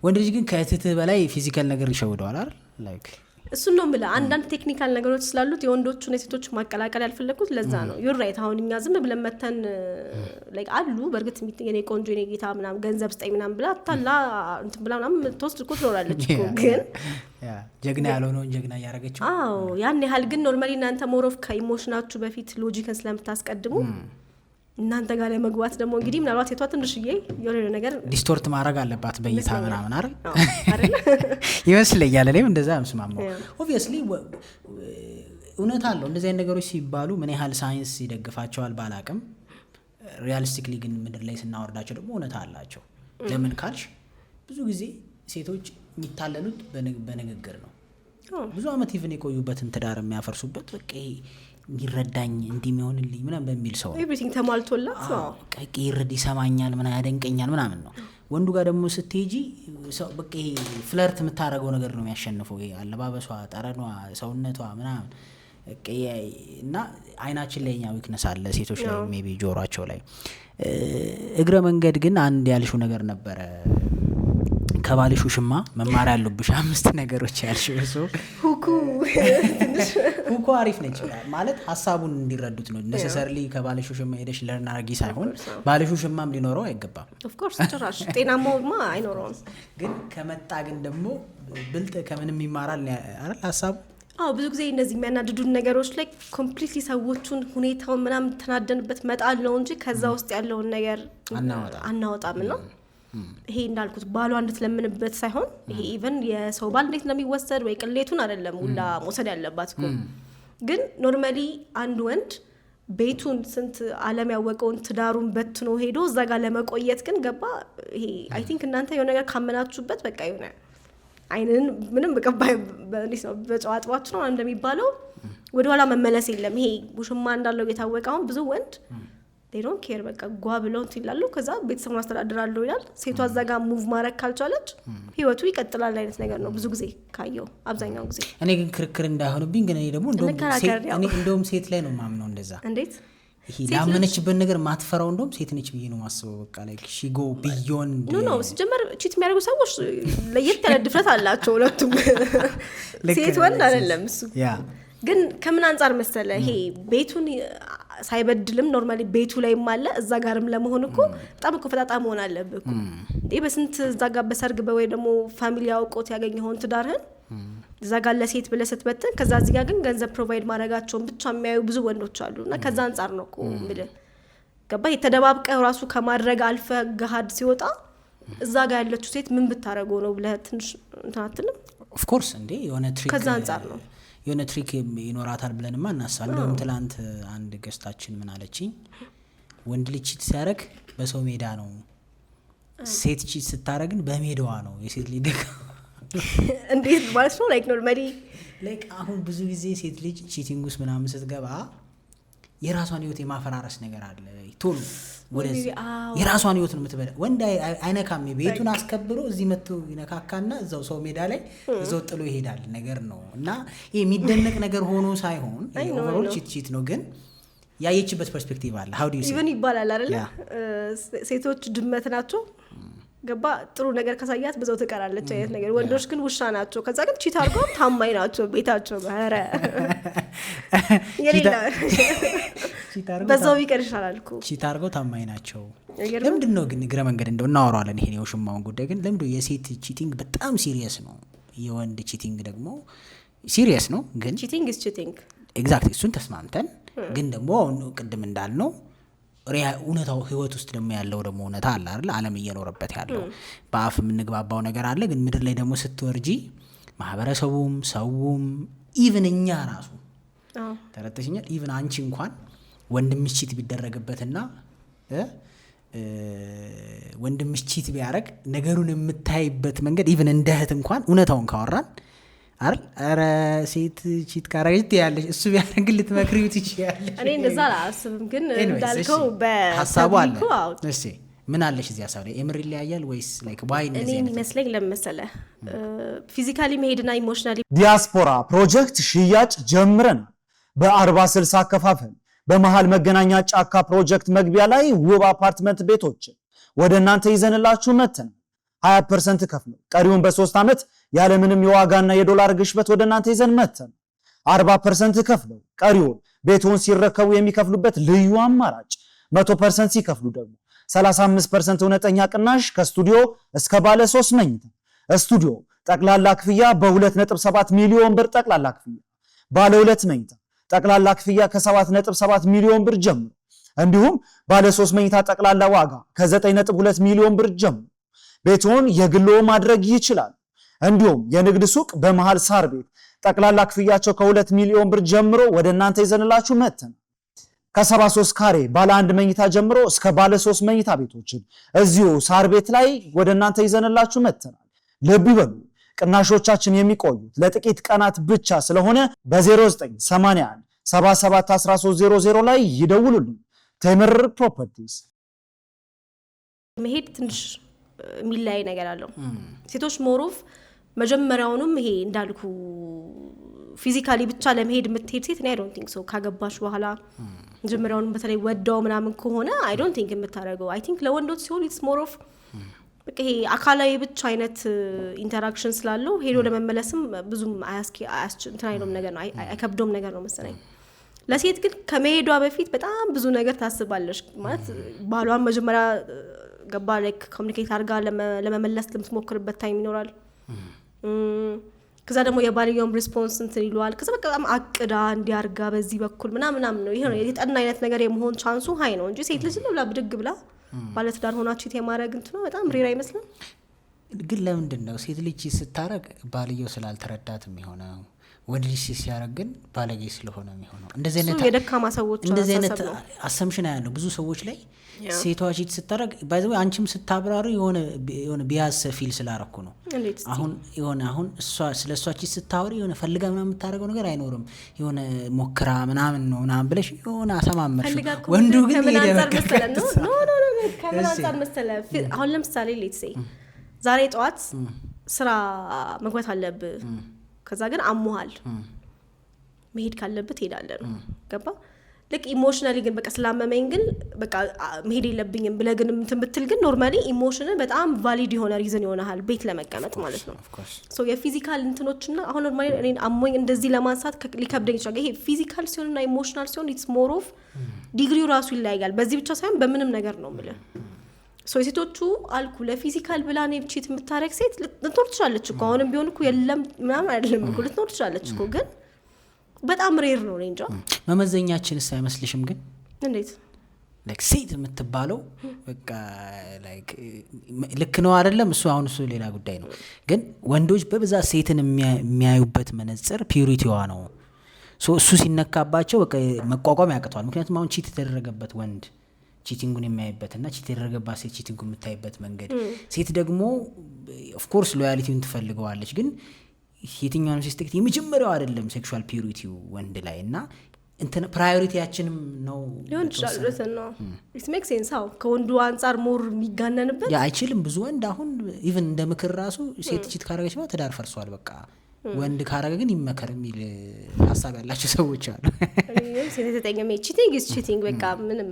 ወንድ ልጅ ግን ከእትትህ በላይ ፊዚካል ነገር ይሸውደዋል አይደል? ላይክ እሱ ነው ማለት አንዳንድ ቴክኒካል ነገሮች ስላሉት የወንዶቹና የሴቶች ማቀላቀል ያልፈለኩት ለዛ ነው። ዩር ራይት። አሁን እኛ ዝም ብለን መተን ላይክ አሉ በርግጥ የኔ ቆንጆ የኔ ጌታ ምናምን ገንዘብ ስጠኝ ምናምን ብላ ታላ እንትን ብላ ምናምን ተወስድ እኮ ትኖራለች እኮ ግን ጀግና ያልሆነውን ጀግና እያደረገችው ያን ያህል ግን ኖርማሊ እናንተ ሞሮፍ ከኢሞሽናችሁ በፊት ሎጂክን ስለምታስቀድሙ እናንተ ጋር ላይ መግባት ደግሞ እንግዲህ ምናልባት ሴቷ ትንሽዬ የሆነ ነገር ዲስቶርት ማድረግ አለባት በእይታ ምናምን አይደል ይመስለኛል። እኔም እንደዛ አምስማማው። ኦብቪየስሊ እውነት አለው እንደዚህ አይነት ነገሮች ሲባሉ ምን ያህል ሳይንስ ይደግፋቸዋል ባላቅም ሪያሊስቲክሊ ግን ምድር ላይ ስናወርዳቸው ደግሞ እውነት አላቸው። ለምን ካልሽ ብዙ ጊዜ ሴቶች የሚታለሉት በንግግር ነው። ብዙ አመት ኢቭን የቆዩበትን ትዳር የሚያፈርሱበት በቃ የሚረዳኝ እንዲሚሆንልኝ ምናምን በሚል ሰው ኤቭሪቲንግ ተሟልቶላት ነው በቃ ይረድ ይሰማኛል ምናምን ያደንቀኛል ምናምን ነው። ወንዱ ጋር ደግሞ ስትሄጂ ሰው በቃ ፍለርት የምታረገው ነገር ነው የሚያሸንፈው። ይሄ አለባበሷ፣ ጠረኗ፣ ሰውነቷ ምናምን እና አይናችን ላይ ኛ ዊክነስ አለ ሴቶች ላይ ሜቢ ጆሮአቸው ላይ። እግረ መንገድ ግን አንድ ያልሽው ነገር ነበረ ከባልሽ ውሽማ መማር ያለብሽ 5 ነገሮች ያልሽው እሱ ሁኩ አሪፍ ነች ማለት ሀሳቡን እንዲረዱት ነው። ነሰሰርሊ ከባልሽ ውሽማ ሄደሽ ለርን አርጊ ሳይሆን ባልሽ ውሽማም ሊኖረው አይገባም። ኦፍ ኮርስ ጭራሽ ጤናማውማ አይኖረውም። ግን ከመጣ ግን ደግሞ ብልጥ ከምንም ይማራል አይደል ሀሳቡ። ብዙ ጊዜ እነዚህ የሚያናድዱን ነገሮች ላይ ኮምፕሊትሊ ሰዎቹን ሁኔታውን ምናምን ተናደንበት መጣል ነው እንጂ ከዛ ውስጥ ያለውን ነገር አናወጣም ነው። ይሄ እንዳልኩት ባሏ እንድትለምንበት ሳይሆን ይሄ ኢቨን የሰው ባል እንዴት እንደሚወሰድ ወይ ቅሌቱን አይደለም ሁላ መውሰድ ያለባት እኮ። ግን ኖርማሊ አንድ ወንድ ቤቱን ስንት ዓለም ያወቀውን ትዳሩን በትኖ ሄዶ እዛ ጋር ለመቆየት ግን ገባ። ይሄ አይ ቲንክ እናንተ የሆነ ነገር ካመናችሁበት በቃ የሆነ አይንን ምንም በቀባይ በጨዋጥባችሁ ነው እንደሚባለው ወደኋላ መመለስ የለም። ይሄ ውሽማ እንዳለው የታወቀ አሁን ብዙ ወንድ they don't care በቃ ጓ ብለው ይላሉ። ከዛ ቤተሰቡን አስተዳድራለሁ ይላል። ሴቷ እዛ ጋር ሙቭ ማድረግ ካልቻለች ህይወቱ ይቀጥላል አይነት ነገር ነው ብዙ ጊዜ ካየው አብዛኛው ጊዜ። እኔ ግን ክርክር እንዳይሆንብኝ ግን እኔ ደግሞ እንደውም ሴት ላይ ነው ማምነው እንደዛ። እንዴት ይሄ ላመነችበት ነገር ማትፈራው እንደውም ሴት ነች ብዬ ነው ማስበው። በቃ ላይክ ሺ ጎ ቢዮንድ ኖ ሲጀመር ቺት የሚያደርጉ ሰዎች ለየት ያለ ድፍረት አላቸው ሁለቱም። ሴት ወንድ አይደለም እሱ። ግን ከምን አንፃር መሰለ ይሄ ቤቱን ሳይበድልም ኖርማሊ ቤቱ ላይም አለ እዛ ጋርም ለመሆን እኮ በጣም እኮ ፈጣጣ መሆን አለብህ እኮ እንዴ። በስንት እዛ ጋር በሰርግ ወይ ደግሞ ፋሚሊ ያውቆት ያገኘውን ትዳርህን እዛ ጋር ለሴት ብለህ ስትበትን ከዛ እዚህ ጋር ግን ገንዘብ ፕሮቫይድ ማድረጋቸውን ብቻ የሚያዩ ብዙ ወንዶች አሉና ከዛ አንፃር ነው እኮ የምልህ ገባ። የተደባብቀህ ራሱ ከማድረግ አልፈ ገሃድ ሲወጣ እዛ ጋር ያለችው ሴት ምን ብታረገው ነው ብለህ ትንሽ እንትን አትልም? ኦፍ ኮርስ እንዴ የሆነ ትሪክ ከዛ አንፃር ነው የሆነ ትሪክ ይኖራታል ብለንማ እናስባለን። እንደውም ትላንት አንድ ገስታችን ምን አለችኝ፣ ወንድ ልጅ ቺት ሲያረግ በሰው ሜዳ ነው፣ ሴት ቺት ስታረግን በሜዳዋ ነው። የሴት ልጅ ደግ እንዴት ማለት ነው? ላይክ ኖርማሊ ላይክ አሁን ብዙ ጊዜ ሴት ልጅ ቺቲንግ ውስጥ ምናምን ስትገባ የራሷን ህይወት የማፈራረስ ነገር አለ። ቶሎ ወደዚህ የራሷን ህይወት ነው የምትበላ። ወንድ አይነካም። ቤቱን አስከብሮ እዚህ መጥቶ ይነካካና እዛው ሰው ሜዳ ላይ እዛው ጥሎ ይሄዳል ነገር ነው። እና ይሄ የሚደነቅ ነገር ሆኖ ሳይሆን ኦቨርኦል ቺት ነው። ግን ያየችበት ፐርስፔክቲቭ አለ። ሃው ዱ ዩ ሲ ኢቭን ይባላል አይደል? ሴቶች ድመት ናቸው ገባ። ጥሩ ነገር ካሳያት በዛው ትቀራለች አይነት ነገር። ወንዶች ግን ውሻ ናቸው። ከዛ ግን ቺት አድርገው ታማኝ ናቸው ቤታቸው ጋር። የሌላ በዛው ቢቀር ይሻላል እኮ። ቺት አድርገው ታማኝ ናቸው። ለምንድን ነው ግን እግረ መንገድ እንደው እናወራለን ይሄን የውሽማውን ጉዳይ ግን ለምንድን የሴት ቺቲንግ በጣም ሲሪየስ ነው፣ የወንድ ቺቲንግ ደግሞ ሲሪየስ ነው። ግን ቺቲንግ ኢዝ ቺቲንግ ኤግዛክትሊ እሱን ተስማምተን ግን ደግሞ ቅድም እንዳልነው እውነታው ህይወት ውስጥ ደግሞ ያለው ደግሞ እውነታ አለ አይደል? ዓለም እየኖረበት ያለው በአፍ የምንግባባው ነገር አለ። ግን ምድር ላይ ደግሞ ስትወርጂ ማህበረሰቡም ሰውም ኢቭን እኛ ራሱ ተረተሽኛል። ኢቭን አንቺ እንኳን ወንድምሽ ቺት ቢደረግበትና ወንድምሽ ቺት ቢያረግ ነገሩን የምታይበት መንገድ ኢቭን እንደ እህት እንኳን እውነታውን ካወራን አይደል? ኧረ ሴት ቺት ካረገች ያለሽ እሱ ቢያደርግ ልትመክሪው ትችያለሽ። እኔ እንደዛ አላስብም። ግን እንዳልከው በሐሳቡ አለ። እሺ ምን አለሽ እዚህ ሐሳብ ላይ? ኤምሪ ይለያያል ወይስ ላይክ ዋይ ነው? እኔ የሚመስለኝ ለምሳሌ ፊዚካሊ መሄድና ኢሞሽናሊ ዲያስፖራ ፕሮጀክት ሽያጭ ጀምረን በ40/60 አከፋፈል በመሃል መገናኛ ጫካ ፕሮጀክት መግቢያ ላይ ውብ አፓርትመንት ቤቶች ወደ እናንተ ይዘንላችሁ መተን 20% ከፍለው ቀሪውን በ3 ዓመት ያለምንም የዋጋና የዶላር ግሽበት ወደ እናንተ ይዘን መተን 40% ከፍለው ቀሪውን ቤቱን ሲረከቡ የሚከፍሉበት ልዩ አማራጭ 100% ሲከፍሉ ደግሞ 35% እውነተኛ ቅናሽ ከስቱዲዮ እስከ ባለ 3 መኝታ ስቱዲዮ ጠቅላላ ክፍያ በ2.7 ሚሊዮን ብር ጠቅላላ ክፍያ፣ ባለ 2 መኝታ ጠቅላላ ክፍያ ከ7.7 ሚሊዮን ብር ጀምሮ እንዲሁም ባለ 3 መኝታ ጠቅላላ ዋጋ ከ9.2 ሚሊዮን ብር ጀምሮ ቤቱን የግሎ ማድረግ ይችላል። እንዲሁም የንግድ ሱቅ በመሃል ሳር ቤት ጠቅላላ ክፍያቸው ከ2 ሚሊዮን ብር ጀምሮ ወደ እናንተ ይዘንላችሁ መተን ከ73 ካሬ ባለ 1 መኝታ ጀምሮ እስከ ባለ 3 መኝታ ቤቶችን እዚሁ ሳር ቤት ላይ ወደ እናንተ ይዘንላችሁ መተናል። ልብ ይበሉ፣ ቅናሾቻችን የሚቆዩት ለጥቂት ቀናት ብቻ ስለሆነ በ0981 771300 ላይ ይደውሉልን። ቴምር ፕሮፐርቲስ መሄድ ትንሽ የሚላይ ነገር አለው። ሴቶች ሞሮፍ መጀመሪያውንም ይሄ እንዳልኩ ፊዚካሊ ብቻ ለመሄድ የምትሄድ ሴት እኔ አይ ዶንት ቲንክ ሶ ካገባሽ በኋላ መጀመሪያውንም በተለይ ወዳው ምናምን ከሆነ አይ ዶንት ቲንክ የምታደርገው አይ ቲንክ ለወንዶች ሲሆን ኢትስ ሞሮፍ በቃ ይሄ አካላዊ ብቻ አይነት ኢንተራክሽን ስላለው ሄዶ ለመመለስም ብዙም እንትን አይለውም ነገር ነው አይከብዶም ነገር ነው መሰለኝ። ለሴት ግን ከመሄዷ በፊት በጣም ብዙ ነገር ታስባለሽ ማለት ባሏን መጀመሪያ ገባ ላይክ ኮሙኒኬት አድርጋ ለመመለስ ለምትሞክርበት ታይም ይኖራል። ከዛ ደግሞ የባልየውም ሪስፖንስ እንትን ይሏል። ከዛ በቃ በጣም አቅዳ እንዲያርጋ በዚህ በኩል ምናምን ነው ይሄ ነው የጠና አይነት ነገር የመሆን ቻንሱ ሃይ ነው እንጂ ሴት ልጅ ነው ብላ ብድግ ብላ ባለትዳር ሆናችሁ የማረግ እንት ነው በጣም ሬር አይመስልም። ግን ለምንድን ነው ሴት ልጅ ስታረግ ባልየው ስላልተረዳት የሚሆነው? ወንድ ልጅ ሲያረግ ግን ባለጌ ስለሆነ የሚሆነው? እንደዚህ አይነት የደካማ ሰዎች እንደዚህ አይነት አሰምሽን ያለው ብዙ ሰዎች ላይ ሴቷ ቺት ስታረግ ባይዘው አንቺም ስታብራሩ የሆነ ቢያስ ፊል ስላረኩ ነው። አሁን እሷ ስለሷ ቺት ስታወሪ የሆነ ፈልጋ ምናምን የምታረገው ነገር አይኖርም። የሆነ ሞክራ ምናምን ነው ምናምን ብለሽ የሆነ አሰማመርሽ። ወንዱ ግን ከምን አንፃር መሰለህ? አሁን ለምሳሌ ሌትስ ሴይ ዛሬ ጠዋት ስራ መግባት አለብህ። ከዛ ግን አሞሃል መሄድ ካለበት ሄዳለህ ነው ገባ ልክ ኢሞሽናሊ ግን በቃ ስላመመኝ ግን በቃ መሄድ የለብኝም ብለህ ግን እንትን ብትል ግን ኖርማሊ ኢሞሽን በጣም ቫሊድ የሆነ ሪዝን ይሆናል ቤት ለመቀመጥ ማለት ነው። ሶ የፊዚካል እንትኖችና አሁን ኖርማሊ እኔ አሞኝ እንደዚህ ለማንሳት ሊከብደኝ ይችላል። ይሄ ፊዚካል ሲሆንና ኢሞሽናል ሲሆን ኢትስ ሞር ኦፍ ዲግሪው ራሱ ይለያያል። በዚህ ብቻ ሳይሆን በምንም ነገር ነው የምልህ። ሶ የሴቶቹ አልኩ ለፊዚካል ብላ ነው ብቻ የምታረግ ሴት ልትኖር ትችላለች እኮ አሁንም ቢሆን እኮ የለም ምናምን አይደለም እኮ ልትኖር ትችላለች እኮ ግን በጣም ሬር ነው እንጃ። መመዘኛችንስ አይመስልሽም? ግን እንዴት ላይክ ሴት የምትባለው በቃ ላይክ ልክ ነው አይደለም? እሱ ሌላ ጉዳይ ነው። ግን ወንዶች በብዛት ሴትን የሚያዩበት መነጽር ፒዩሪቲዋ ነው። እሱ ሲነካባቸው በቃ መቋቋም ያቅተዋል። ምክንያቱም አሁን ቺት የተደረገበት ወንድ ቺቲንጉን የሚያይበትና ቺት የተደረገባት ሴት ቺቲንጉን የምታይበት መንገድ፣ ሴት ደግሞ ኦፍኮርስ ሎያሊቲውን ትፈልገዋለች ግን የትኛውንም ሲስተክት የመጀመሪያው አይደለም ሴክሹዋል ፒዩሪቲው ወንድ ላይ እና እንትን ፕራዮሪቲያችንም ነው ሊሆን ይችላል ነው ኢት ሜክ ሴንስ አው ከወንዱ አንፃር ሞር የሚጋነንበት አይችልም። ብዙ ወንድ አሁን ኢቭን እንደ ምክር ራሱ ሴት ቺት ካረገች ማለት ትዳር ፈርሷል በቃ ወንድ ካረገ ግን ይመከር የሚል ሀሳብ ያላቸው ሰዎች አሉ። ሴት ተጠቀመ ቺቲንግ ኢዝ ቺቲንግ በቃ ምንም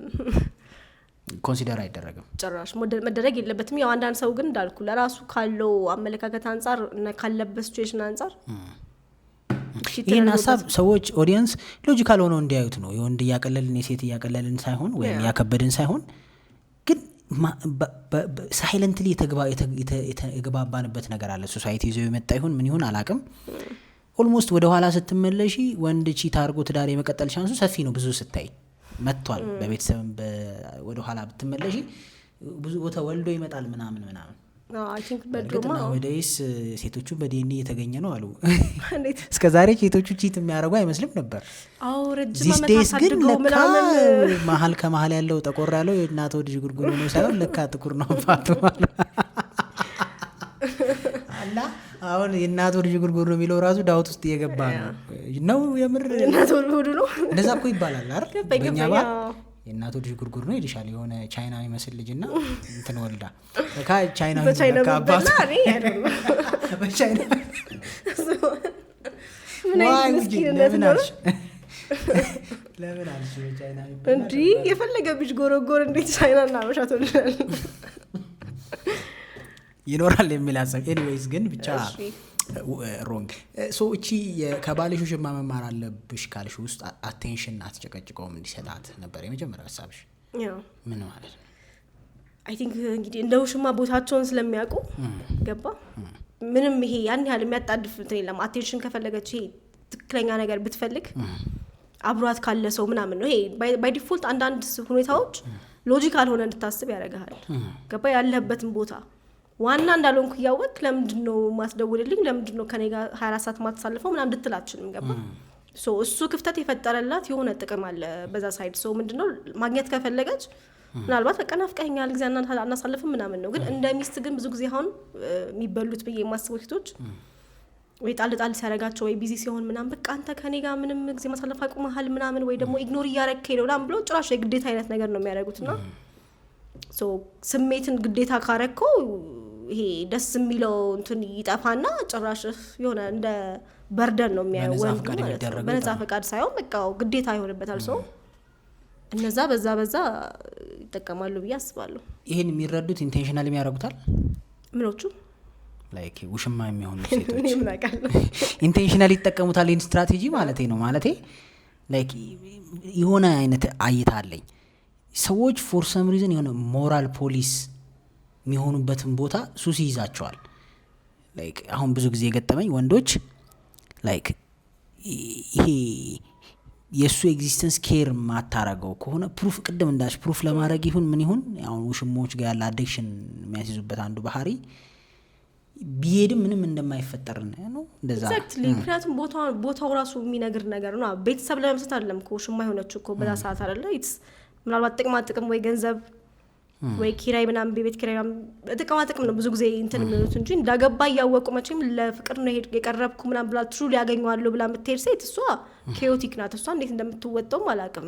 ኮንሲደር አይደረግም ጭራሽ መደረግ የለበትም። ያው አንዳንድ ሰው ግን እንዳልኩ ለራሱ ካለው አመለካከት አንፃር እና ካለበት ሲቹዌሽን አንፃር ይህን ሀሳብ ሰዎች ኦዲየንስ ሎጂካል ሆነው እንዲያዩት ነው። የወንድ እያቀለልን የሴት እያቀለልን ሳይሆን ወይም እያከበድን ሳይሆን ግን ሳይለንትሊ የተግባባንበት ነገር አለ። ሶሳይቲ ይዞ የመጣ ይሁን ምን ይሁን አላቅም። ኦልሞስት ወደ ኋላ ስትመለሺ ወንድ ቺት አድርጎ ትዳር የመቀጠል ቻንሱ ሰፊ ነው። ብዙ ስታይ መጥቷል። በቤተሰብም ወደ ኋላ ብትመለሺ ብዙ ቦታ ወልዶ ይመጣል ምናምን አይ ቲንክ በድሮማ ወደስ ሴቶቹ በዲኤንኤ የተገኘ ነው አሉ። እስከ ዛሬ ሴቶቹ ቺት የሚያደርጉ አይመስልም ነበር። ረጅም ዓመታት አድርገው ምናምን መሀል ከመሀል ያለው ጠቆር ያለው የእናት ወድ ጉርጉር ነው ሳይሆን ለካ ጥቁር ነው አባቱ ማለት አላ አሁን የእናት ወድ ጉርጉር ነው የሚለው ራሱ ዳውት ውስጥ እየገባ ነው የምር እናት ወድ ነው እንደዛ እኮ ይባላል አይደል? በእኛ ባል የእናት ወድ ጉርጉር ነው ይልሻል የሆነ ቻይና ይመስል ልጅና እንትን ወልዳ ለካ ቻይና ነው አባቱ በቻይና ለምን አልሽ በቻይና እንዲ የፈለገ ቢጅ ጎረጎር እንዴት ቻይና እና አበሻ ተወልዳል ይኖራል የሚል ሀሳብ ኤኒዌይስ ግን ብቻ ሮንግ እቺ ከባልሽ ውሽማ መማር አለብሽ ካልሽ ውስጥ አቴንሽን አትጨቀጭቀውም እንዲሰጣት ነበር የመጀመሪያው ሀሳብሽ። ምን ማለት ነው? አይ ቲንክ እንግዲህ እንደ ውሽማ ቦታቸውን ስለሚያውቁ ገባ ምንም ይሄ ያን ያህል የሚያጣድፍ እንትን የለም። አቴንሽን ከፈለገች ይሄ ትክክለኛ ነገር ብትፈልግ አብሯት ካለ ሰው ምናምን ነው። ይሄ ባይ ዲፎልት አንዳንድ ሁኔታዎች ሎጂካል ሆነ እንድታስብ ያደርጋል። ገባ ያለህበትን ቦታ ዋና እንዳልሆንኩ እያወቅ ለምንድነው ማስደውልልኝ ለምንድነው ከኔ ጋር 24 ሰዓት ማትሳልፈው ምናምን እንድትላችንም ገባ እሱ ክፍተት የፈጠረላት የሆነ ጥቅም አለ በዛ ሳይድ። ምንድነው ማግኘት ከፈለገች ምናልባት በቃ ናፍቀኸኛል ጊዜ አናሳልፍም ምናምን ነው። ግን እንደ ሚስት ግን ብዙ ጊዜ አሁን የሚበሉት ብዬ የማስበው ሴቶች ወይ ጣል ሲያደርጋቸው ወይ ቢዚ ሲሆን ምናምን በቃ አንተ ከኔ ጋር ምንም ጊዜ ማሳለፍ አቁመሃል ምናምን ወይ ደግሞ ኢግኖር እያረከኝ ነው ምናምን ብሎ ጭራሽ የግዴታ አይነት ነገር ነው የሚያደርጉትና ሶ ስሜትን ግዴታ ካረከው ይሄ ደስ የሚለው እንትን ይጠፋና ጭራሽ የሆነ እንደ በርደን ነው የሚያየው ወንድ ማለት ነው። በነፃ ፈቃድ ሳይሆን በቃ ግዴታ ይሆንበታል። ሰው እነዛ በዛ ይጠቀማሉ ብዬ አስባለሁ። ይሄን የሚረዱት ኢንቴንሽናል የሚያደርጉታል ምኖቹ ላይክ ውሽማ የሚሆኑ ሴቶች ኢንቴንሽናል ይጠቀሙታል ይሄን ስትራቴጂ ማለት ነው። ማለት ላይክ የሆነ አይነት አይታ አለኝ ሰዎች ፎር ሰም ሪዝን የሆነ ሞራል ፖሊስ የሚሆኑበትን ቦታ ሱስ ይይዛቸዋል። ላይክ አሁን ብዙ ጊዜ የገጠመኝ ወንዶች ላይክ ይሄ የእሱ ኤግዚስተንስ ኬር ማታረገው ከሆነ ፕሩፍ ቅድም እንዳች ፕሩፍ ለማድረግ ይሁን ምን ይሁን አሁን ውሽሞች ጋር ያለ አዲክሽን የሚያስይዙበት አንዱ ባህሪ ቢሄድም ምንም እንደማይፈጠር ነው እንደዛ ኤግዛክትሊ። ምክንያቱም ቦታው ራሱ የሚነግር ነገር ነው። ቤተሰብ ለመምሰት አይደለም እኮ ውሽማ የሆነችው እኮ በዛ ሰዓት አይደለ። ምናልባት ጥቅም ወይ ገንዘብ ወይ ኪራይ ምናምን ቤት ኪራይ ጥቅም ነው ብዙ ጊዜ እንትን የሚሉት እንጂ እንዳገባ እያወቁ መቼም ለፍቅር ነው የቀረብኩ ምናምን ብላ ትሩ ሊያገኘዋለሁ ብላ የምትሄድ ሴት እሷ ኬዮቲክ ናት። እሷ እንዴት እንደምትወጣውም አላውቅም።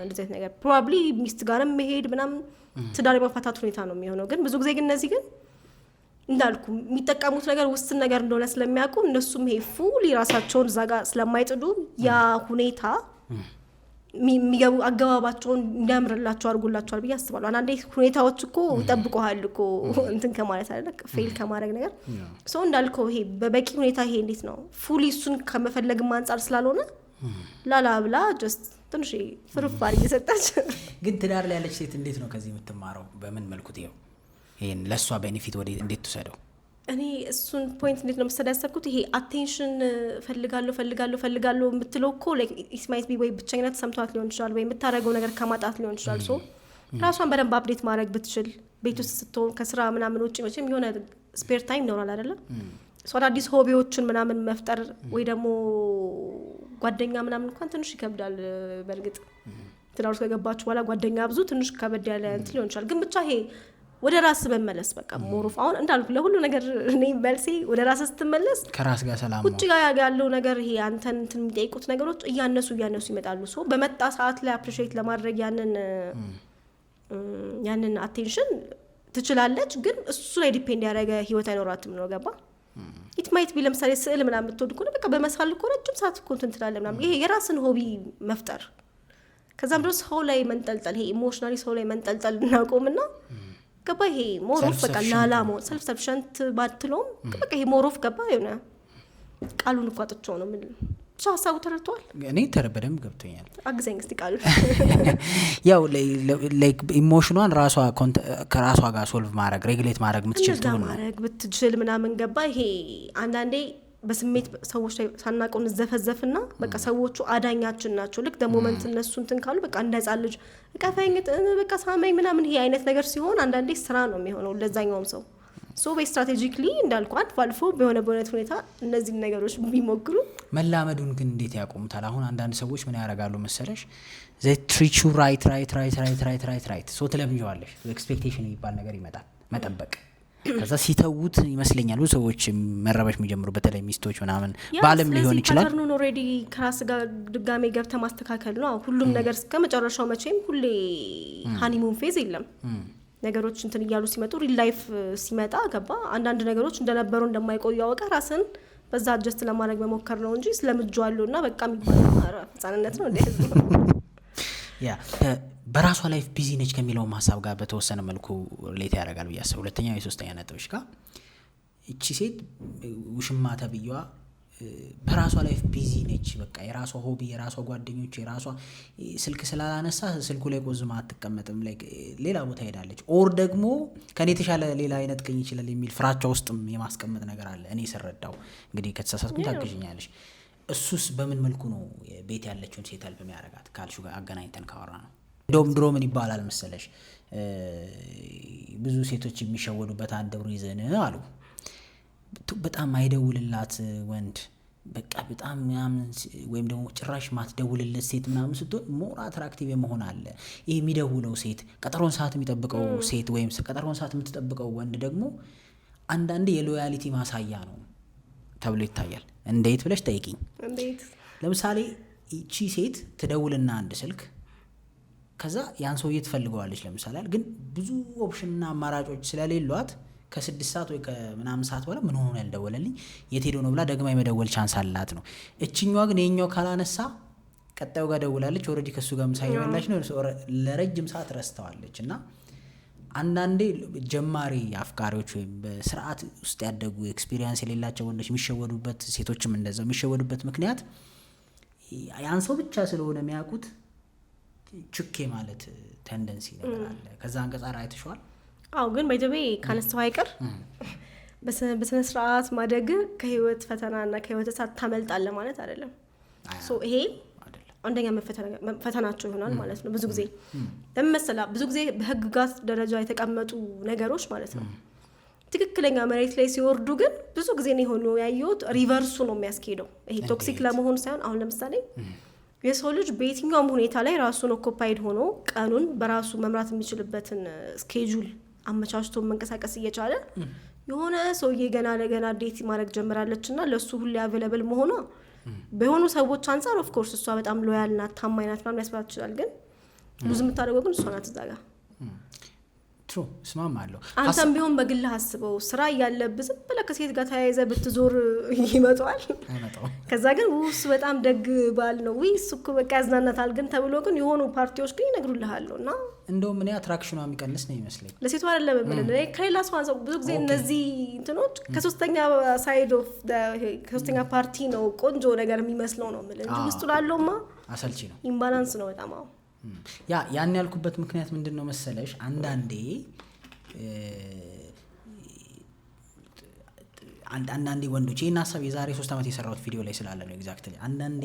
እንደዚህ አይነት ነገር ፕሮባብሊ ሚስት ጋርም መሄድ ምናምን ትዳር የማፋታት ሁኔታ ነው የሚሆነው። ግን ብዙ ጊዜ ግን እነዚህ ግን እንዳልኩ የሚጠቀሙት ነገር ውስን ነገር እንደሆነ ስለሚያውቁ እነሱም ይሄ ፉሊ ራሳቸውን እዛ ጋር ስለማይጥዱ ያ ሁኔታ የሚገቡ አገባባቸውን እንዲያምርላቸው አድርጎላቸዋል ብዬ አስባለሁ። አንዳንዴ ሁኔታዎች እኮ ይጠብቁሃል እኮ እንትን ከማለት አይደለ ፌል ከማድረግ ነገር ሰው እንዳልከው ይሄ በበቂ ሁኔታ ይሄ እንዴት ነው ፉሊ እሱን ከመፈለግም አንጻር ስላልሆነ ላላ ብላ ጀስት ትንሽ ፍርፋሪ እየሰጠች ግን ትዳር ላይ ያለች ሴት እንዴት ነው ከዚህ የምትማረው? በምን መልኩ ትየው ይሄን ለሷ ቤኔፊት ወደ እንዴት ትሰደው? እኔ እሱን ፖይንት እንዴት ነው መሰለህ ያሰብኩት ይሄ አቴንሽን ፈልጋለሁ የምትለው እኮ ላይክ ኢት ማይት ቢ ወይ ብቸኝነት ሰምቷት ሊሆን ይችላል ወይ የምታደርገው ነገር ከማጣት ሊሆን ይችላል። ሶ ራሷን በደንብ አፕዴት ማድረግ ብትችል ቤት ውስጥ ስትሆን ከስራ ምናምን ውጭ መቼም የሆነ ስፔር ታይም ይኖራል አይደለ? ሶ አዳዲስ ሆቢዎችን ምናምን መፍጠር ወይ ደግሞ ጓደኛ ምናምን እንኳን ትንሽ ይከብዳል። በእርግጥ ትዳር ውስጥ ከገባችሁ በኋላ ጓደኛ ብዙ ትንሽ ከበድ ያለ እንትን ሊሆን ይችላል። ግን ብቻ ይሄ ወደ ራስ መመለስ በቃ ሞሩፍ አሁን እንዳልኩ ለሁሉ ነገር እኔ መልሴ ወደ ራስ ስትመለስ ከራስ ጋር ሰላም ቁጭ ጋር ያለው ነገር ይሄ አንተን እንትን የሚጠይቁት ነገሮች እያነሱ ይመጣሉ። ሶ በመጣ ሰዓት ላይ አፕሪሺየት ለማድረግ ያንን አቴንሽን ትችላለች። ግን እሱ ላይ ዲፔንድ ያደረገ ህይወት አይኖራትም ነው ገባ? ኢት ማይት ቢ ለምሳሌ ስዕል ምናምን የምትወድ ከሆነ በቃ በመሳል እኮ ረጅም ሰዓት እኮ እንትን ትላለህ ምናምን። ይሄ የራስን ሆቢ መፍጠር ከዛም ድረስ ሰው ላይ መንጠልጠል ይሄ ኢሞሽናሊ ሰው ላይ መንጠልጠል እናቆምና ገባ ይሄ ሞሮፍ በቃ ላላሞ ሰልፍ ሰፊሸንት ባትሎም በቃ ይሄ ሞሮፍ ገባ የሆነ ቃሉን እኮ አጥቼው ነው ምን ብቻ ሀሳቡ ተረድቷል። እኔ በደንብ ገብቶኛል። አግዘኝ እስቲ ቃሉ ያው ላይክ ኢሞሽኗን ከራሷ ጋር ሶልቭ ማድረግ ሬጉሌት ማድረግ የምትችል ትሆን ማድረግ ብትችል ምናምን ገባ ይሄ አንዳንዴ በስሜት ሰዎች ላይ ሳናቀው እንዘፈዘፍና በቃ ሰዎቹ አዳኛችን ናቸው። ልክ ሞመንት እነሱ እንትን ካሉ በቃ እንደጻል ልጅ እቀፈኝ በቃ ሳመኝ ምናምን ይሄ አይነት ነገር ሲሆን አንዳንዴ ስራ ነው የሚሆነው ለዛኛውም ሰው። ሶ በስትራቴጂክሊ እንዳልኩ አልፎ በሆነ ሁኔታ እነዚህን ነገሮች ቢሞክሩ መላመዱን ግን እንዴት ያቆሙታል? አሁን አንዳንድ ሰዎች ምን ያደርጋሉ መሰለሽ they treat you right ሶ ትለምጂዋለሽ። ኤክስፔክቴሽን የሚባል ነገር ይመጣል መጠበቅ ከዛ ሲተውት ይመስለኛል ብዙ ሰዎች መረበሽ የሚጀምሩ በተለይ ሚስቶች ምናምን ባለም ሊሆን ይችላል። ፓተርኑን ኦልሬዲ ከራስ ጋር ድጋሜ ገብተህ ማስተካከል ነው ሁሉም ነገር እስከ መጨረሻው። መቼም ሁሌ ሃኒሙን ፌዝ የለም። ነገሮች እንትን እያሉ ሲመጡ ሪል ላይፍ ሲመጣ ገባ አንዳንድ ነገሮች እንደነበሩ እንደማይቆዩ ያወቀ ራስን በዛ አጀስት ለማድረግ መሞከር ነው እንጂ ስለምጇለሁ እና በቃ የሚባለው ህፃንነት ነው እንዴ? ያ በራሷ ላይፍ ቢዚ ነች ከሚለውም ሀሳብ ጋር በተወሰነ መልኩ ሪሌት ያደርጋል ብዬ አስባለሁ። ሁለተኛው የሶስተኛ ነጥቦች ጋር እቺ ሴት ውሽማ ተብዬዋ በራሷ ላይፍ ቢዚ ነች። በቃ የራሷ ሆቢ፣ የራሷ ጓደኞች፣ የራሷ ስልክ ስላላነሳ ስልኩ ላይ ቆዝማ አትቀመጥም፣ ላይ ሌላ ቦታ ሄዳለች። ኦር ደግሞ ከኔ የተሻለ ሌላ አይነት ቀኝ ይችላል የሚል ፍራቻ ውስጥም የማስቀመጥ ነገር አለ። እኔ ስረዳው እንግዲህ ከተሳሳትኩ ታግዥኛለሽ። እሱስ በምን መልኩ ነው ቤት ያለችውን ሴት አልበ የሚያረጋት ካልሹ ጋር አገናኝተን ካወራ ነው። እንደውም ድሮ ምን ይባላል መሰለሽ ብዙ ሴቶች የሚሸወዱበት አንድ ሪዝን አሉ በጣም አይደውልላት ወንድ በቃ በጣም ምናምን ወይም ደግሞ ጭራሽ ማትደውልለት ሴት ምናምን ስትሆን ሞር አትራክቲቭ የመሆን አለ። ይሄ የሚደውለው ሴት ቀጠሮን ሰዓት የሚጠብቀው ሴት ወይም ቀጠሮን ሰዓት የምትጠብቀው ወንድ ደግሞ አንዳንዴ የሎያሊቲ ማሳያ ነው። ተብሎ ይታያል። እንዴት ብለሽ ጠይቂኝ። እንዴት? ለምሳሌ እቺ ሴት ትደውልና አንድ ስልክ ከዛ ያን ሰውዬ ትፈልገዋለች ለምሳሌ ግን ብዙ ኦፕሽንና አማራጮች ስለሌሏት ከ6 ሰዓት ወይ ከምናምን ሰዓት በኋላ ምን ሆኖ ያልደወለልኝ የት ሄዶ ነው ብላ ደግማ የመደወል ቻንስ አላት ነው። እችኛዋ ግን የኛው ካላነሳ ቀጣዩ ጋር ደውላለች። ኦልሬዲ ከሱ ጋር ምሳሌ ያላች ነው ለረጅም ሰዓት ረስተዋለች። እና አንዳንዴ ጀማሪ አፍቃሪዎች ወይም በስርዓት ውስጥ ያደጉ ኤክስፒሪየንስ የሌላቸው ወንዶች የሚሸወዱበት፣ ሴቶችም እንደዛው የሚሸወዱበት ምክንያት ያን ሰው ብቻ ስለሆነ የሚያውቁት ችኬ ማለት ቴንደንሲ ነገር አለ። ከዛ አንቀጻር አይተሽዋል? አዎ። ግን በደቤ ካነስተው አይቀር በስነ ስርዓት ማደግ ከህይወት ፈተናና ከህይወት እሳት ታመልጣለህ ማለት አይደለም። ሶ ይሄ አንደኛ ፈተናቸው ይሆናል ማለት ነው። ብዙ ጊዜ ለምሳሌ ብዙ ጊዜ በህግጋት ደረጃ የተቀመጡ ነገሮች ማለት ነው ትክክለኛ መሬት ላይ ሲወርዱ ግን ብዙ ጊዜ ነው የሆኑ ያየሁት ሪቨርሱ ነው የሚያስኬደው። ይሄ ቶክሲክ ለመሆን ሳይሆን አሁን ለምሳሌ የሰው ልጅ በየትኛውም ሁኔታ ላይ ራሱን ኦኩፓይድ ሆኖ ቀኑን በራሱ መምራት የሚችልበትን ስኬጁል አመቻችቶ መንቀሳቀስ እየቻለ የሆነ ሰውዬ ገና ለገና ዴት ማድረግ ጀምራለች እና ለሱ ሁሌ አቬለብል መሆኗ በሆኑ ሰዎች አንፃር ኦፍ ኮርስ እሷ በጣም ሎያል ናት፣ ታማኝ ናት ምናምን ያስባት ይችላል። ግን ብዙ የምታደርገው ግን እሷ ናት እዛ ጋር። ትሩ እስማማለሁ። አንተም ቢሆን በግልህ አስበው ስራ እያለብህ ዝም ብለህ ከሴት ጋር ተያይዘህ ብትዞር ይመጣዋል። ከዛ ግን እሱ በጣም ደግ ባል ነው ወይ እሱ እኮ በቃ ያዝናናታል ግን ተብሎ ግን የሆኑ ፓርቲዎች ግን ይነግሩልሃል እና እንደውም እኔ አትራክሽኗ የሚቀንስ ነው ይመስለኝ ለሴቷ አይደለም ብለህ ከሌላ ሰው አንሰው ብዙ ጊዜ እነዚህ እንትኖች ከሶስተኛ ሳይድ ኦፍ ከሶስተኛ ፓርቲ ነው ቆንጆ ነገር የሚመስለው ነው ማለት እንጂ ውስጡ ላለውማ አሰልቺ ነው፣ ኢምባላንስ ነው በጣም። አዎ ያን ያልኩበት ምክንያት ምንድን ነው መሰለሽ? አንዳንዴ ወንዶች ይህን ሀሳብ የዛሬ 3 ዓመት የሰራሁት ቪዲዮ ላይ ስላለ ነው ኤግዛክትሊ። አንዳንዴ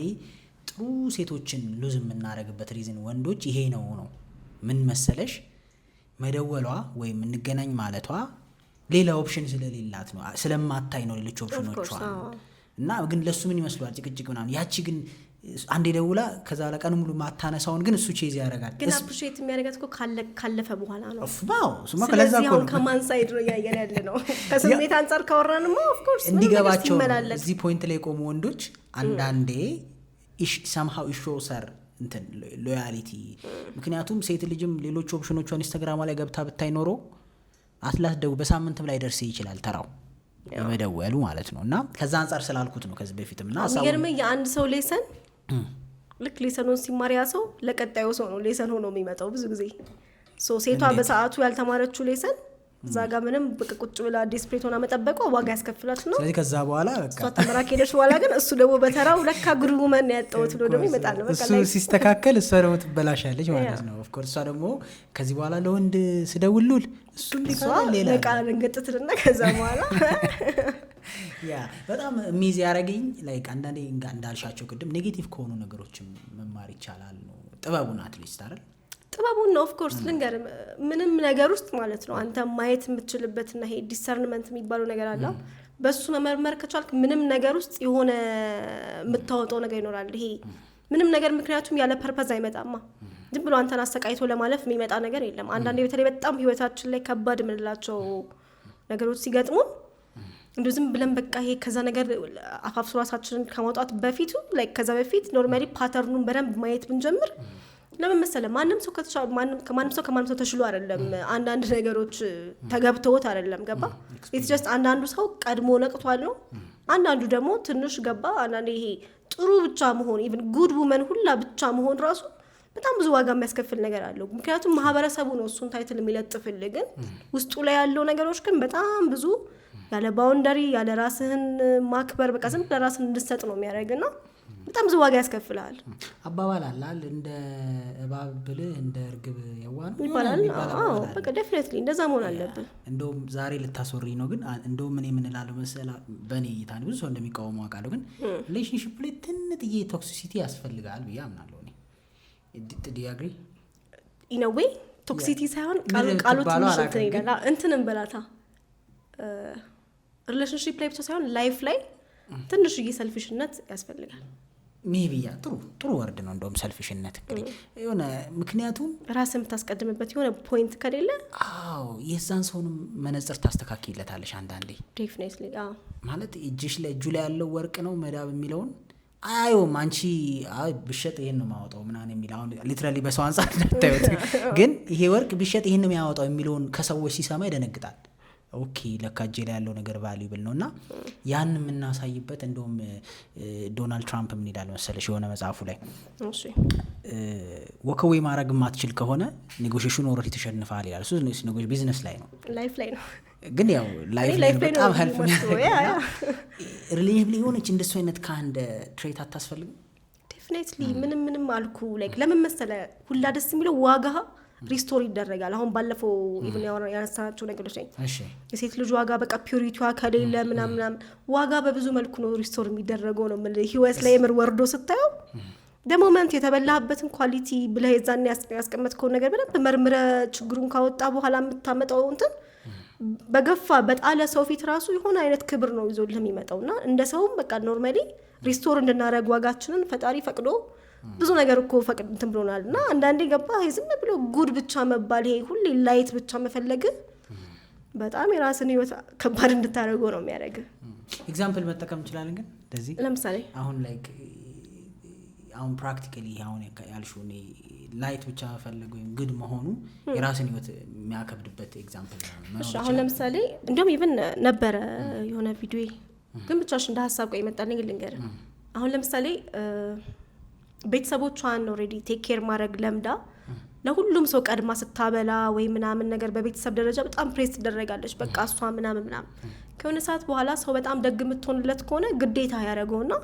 ጥሩ ሴቶችን ሉዝ የምናደርግበት ሪዝን ወንዶች ይሄ ነው ምን መሰለሽ? መደወሏ ወይም እንገናኝ ማለቷ ሌላ ኦፕሽን ስለሌላት ነው፣ ስለማታይ ነው ሌሎች ኦፕሽኖቿ እና ግን ለሱ ምን ይመስሏል ጭቅጭቅ ምናምን። ያቺ ግን አንዴ ደውላ ከዛ ለቀን ሙሉ ማታነሳውን ግን እሱ ቼዝ ያደርጋል። ግን አፕሪሺየት የሚያደርጋት እኮ ካለፈ በኋላ ነው። ስለዚህ አሁን ከማን ሳይድ ነው እያየን ያለ ነው? ከስሜት አንጻር ካወራንማ ኦፍ ኮርስ እንዲገባቸው እዚህ ፖይንት ላይ የቆሙ ወንዶች አንዳንዴ somehow ይሾሰር እንትን ሎያሊቲ። ምክንያቱም ሴት ልጅም ሌሎች ኦፕሽኖቿን ኢንስታግራም ላይ ገብታ ብታይ ኖሮ አትላስ ደው በሳምንትም ላይ ደርስ ይችላል ተራው የመደወሉ ማለት ነው። እና ከዛ አንጻር ስላልኩት ነው ከዚህ በፊትም እና የሚገርም የአንድ ሰው ሌሰን ልክ ሌሰኑን ሲማሪያ ሰው ለቀጣዩ ሰው ነው ሌሰን ሆኖ የሚመጣው ብዙ ጊዜ። ሴቷ በሰዓቱ ያልተማረችው ሌሰን እዛ ጋር ምንም ቁጭ ብላ ዲስፕሌት ሆና መጠበቋ ዋጋ ያስከፍላት ነው። ስለዚህ ከዛ በኋላ በቃ እሷ ተመራ ከሄደች በኋላ ግን እሱ ደግሞ በተራው ለካ ግሩመን ያጣውት ብሎ ደግሞ ይመጣል ነው። በቃ እሱ ሲስተካከል እሷ ደግሞ ትበላሻለች ማለት ነው። ኦፍ ኮርስ እሷ ደግሞ ከዚህ በኋላ ለወንድ ስደውልል እሱም ሊካል ሌላ በቃ እንገጥትና ከዛ በኋላ ያ በጣም ሚዝ ያረጋኝ ላይክ አንዳንዴ እንዳልሻቸው ቅድም ኔጌቲቭ ከሆኑ ነገሮችም መማር ይቻላል ነው ጥበቡን አትሊስት አይደል? ጥበቡን ነው ኦፍ ኮርስ ልንገር ምንም ነገር ውስጥ ማለት ነው አንተ ማየት የምትችልበትና ይሄ ዲሰርንመንት የሚባለው ነገር አለ። በሱ መመርመር ከቻልክ ምንም ነገር ውስጥ የሆነ የምታወጣው ነገር ይኖራል። ይሄ ምንም ነገር ምክንያቱም ያለ ፐርፐዝ አይመጣማ። ዝም ብሎ አንተን አሰቃይቶ ለማለፍ የሚመጣ ነገር የለም። አንዳንዴ በተለይ በጣም ህይወታችን ላይ ከባድ የምንላቸው ነገሮች ሲገጥሙን እንዶ ዝም ብለን በቃ ይሄ ከዛ ነገር አፋፍሶ ራሳችንን ከማውጣት በፊቱ ላይክ ከዛ በፊት ኖርማሊ ፓተርኑን በደንብ ማየት ብንጀምር ለምን መሰለ ማንም ሰው ከማንም ሰው ተሽሎ አይደለም። አንዳንድ ነገሮች ተገብተውት አይደለም ገባ። ኢትስ ጀስት አንዳንዱ ሰው ቀድሞ ነቅቷል ነው፣ አንዳንዱ ደግሞ ትንሽ ገባ። አንዳንዴ ይሄ ጥሩ ብቻ መሆን ኢቭን ጉድ ውመን ሁላ ብቻ መሆን ራሱ በጣም ብዙ ዋጋ የሚያስከፍል ነገር አለው። ምክንያቱም ማህበረሰቡ ነው እሱን ታይትል የሚለጥፍልህ፣ ግን ውስጡ ላይ ያለው ነገሮች ግን በጣም ብዙ ያለ ባውንደሪ ያለ ራስህን ማክበር በቃ ዝም ብለህ ራስህን እንድትሰጥ ነው የሚያደርግና በጣም ብዙ ዋጋ ያስከፍላል። አባባል አላል እንደ እባብ ብልህ እንደ እርግብ የዋህ ይባላል። አዎ በቃ ዴፊኒትሊ እንደዛ መሆን አለበት። እንደውም ዛሬ ልታስወሪ ነው ግን እንደውም ምን የምንላለው መሰላ በእኔ እይታ ብዙ ሰው እንደሚቃወሙ አውቃለሁ፣ ግን ሪሌሽንሺፕ ላይ ትንጥዬ ቶክሲሲቲ ያስፈልጋል ብዬ አምናለሁ እኔ። ዲ ዩ አግሪ? ኢን አ ዌይ ቶክሲሲቲ ሳይሆን ቃሉ ትንሽ እንትን እንበላታ ሪሌሽንሺፕ ላይ ብቻ ሳይሆን ላይፍ ላይ ትንሽዬ ሰልፊሽነት ያስፈልጋል። ሜቢ ያ ጥሩ ወርድ ነው እንደውም ሰልፊሽነት እንግዲህ የሆነ ምክንያቱም ራስን የምታስቀድምበት የሆነ ፖይንት ከሌለ የዛን ሰውንም መነጽር ታስተካክይለታለሽ አንዳንዴ ዴፊኒትሊ ማለት እጅሽ ላይ እጁ ላይ ያለው ወርቅ ነው መዳብ የሚለውን አያየውም አንቺ ብሸጥ ይሄን ነው ማወጣው ምናምን የሚል አሁን ሊትራሊ በሰው አንፃር እንዳታዩት ግን ይሄ ወርቅ ብሸጥ ይሄን ነው የሚያወጣው የሚለውን ከሰዎች ሲሰማ ይደነግጣል ኦኬ ለካ እጄ ላይ ያለው ነገር ቫልዩብል ነውና ያን የምናሳይበት እንደውም ዶናልድ ትራምፕ ምን ይላል መሰለሽ የሆነ መጽሐፉ ላይ እሺ ወከዌ ማድረግ ማትችል ከሆነ ኔጎሽዬሽን ኦልሬዲ ተሸንፈሃል ይላል እሱ ኔጎሽዬሽን ቢዝነስ ላይ ነው ላይፍ ላይ ነው ግን ያው ላይፍ ላይ በጣም ሄልፕ ሪሌቲቭሊ ሆነች እንደሱ አይነት ካንድ ትሬት አታስፈልግም ዴፊኒትሊ ምንም አልኩ ላይክ ለምን መሰለ ሁላ ደስ የሚለው ዋጋ ሪስቶር ይደረጋል አሁን ባለፈው ኢቭን ያነሳናቸው ነገሮች ላይ የሴት ልጅ ዋጋ በቃ ፒዩሪቲዋ ከሌለ ምናምን ዋጋ በብዙ መልኩ ነው ሪስቶር የሚደረገው ነው ማለት ህይወት ላይ ምር ወርዶ ስታየው ደሞመንት የተበላህበትን ኳሊቲ ብለህ የዛን ያስቀመጥከው ነገር በደንብ መርምረ ችግሩን ካወጣ በኋላ የምታመጣው እንትን በገፋ በጣለ ሰው ፊት ራሱ የሆነ አይነት ክብር ነው ይዞልህ የሚመጣውና እንደ ሰውም በቃ ኖርማሊ ሪስቶር እንድናረግ ዋጋችንን ፈጣሪ ፈቅዶ ብዙ ነገር እኮ ፈቅድ እንትን ብሎናልና አንዳንዴ ገባ ዝም ብሎ ጉድ ብቻ መባል ይሄ ሁሌ ላይት ብቻ መፈለግ በጣም የራስን ህይወት ከባድ እንድታረገው ነው የሚያደርግ ኤግዛምፕል መጠቀም እንችላለን ግን እንደዚህ ለምሳሌ አሁን ላይክ አሁን ፕራክቲካሊ አሁን ያልሽው ላይት ብቻ መፈለግ ወይም ግድ መሆኑ የራስን ህይወት የሚያከብድበት ኤግዛምፕል ነው እሺ አሁን ለምሳሌ እንደውም ኢቭን ነበረ የሆነ ቪዲዮ ግን ብቻሽ እንደ ሐሳብ ቆይ መጣልኝ ልንገር አሁን ለምሳሌ ቤተሰቦቿን ኦልሬዲ ቴክ ኬር ማድረግ ለምዳ ለሁሉም ሰው ቀድማ ስታበላ ወይ ምናምን ነገር በቤተሰብ ደረጃ በጣም ፕሬስ ትደረጋለች በቃ እሷ ምናምን ከሆነ ሰዓት በኋላ ሰው በጣም ደግ የምትሆንለት ከሆነ ግዴታ ያደረገውና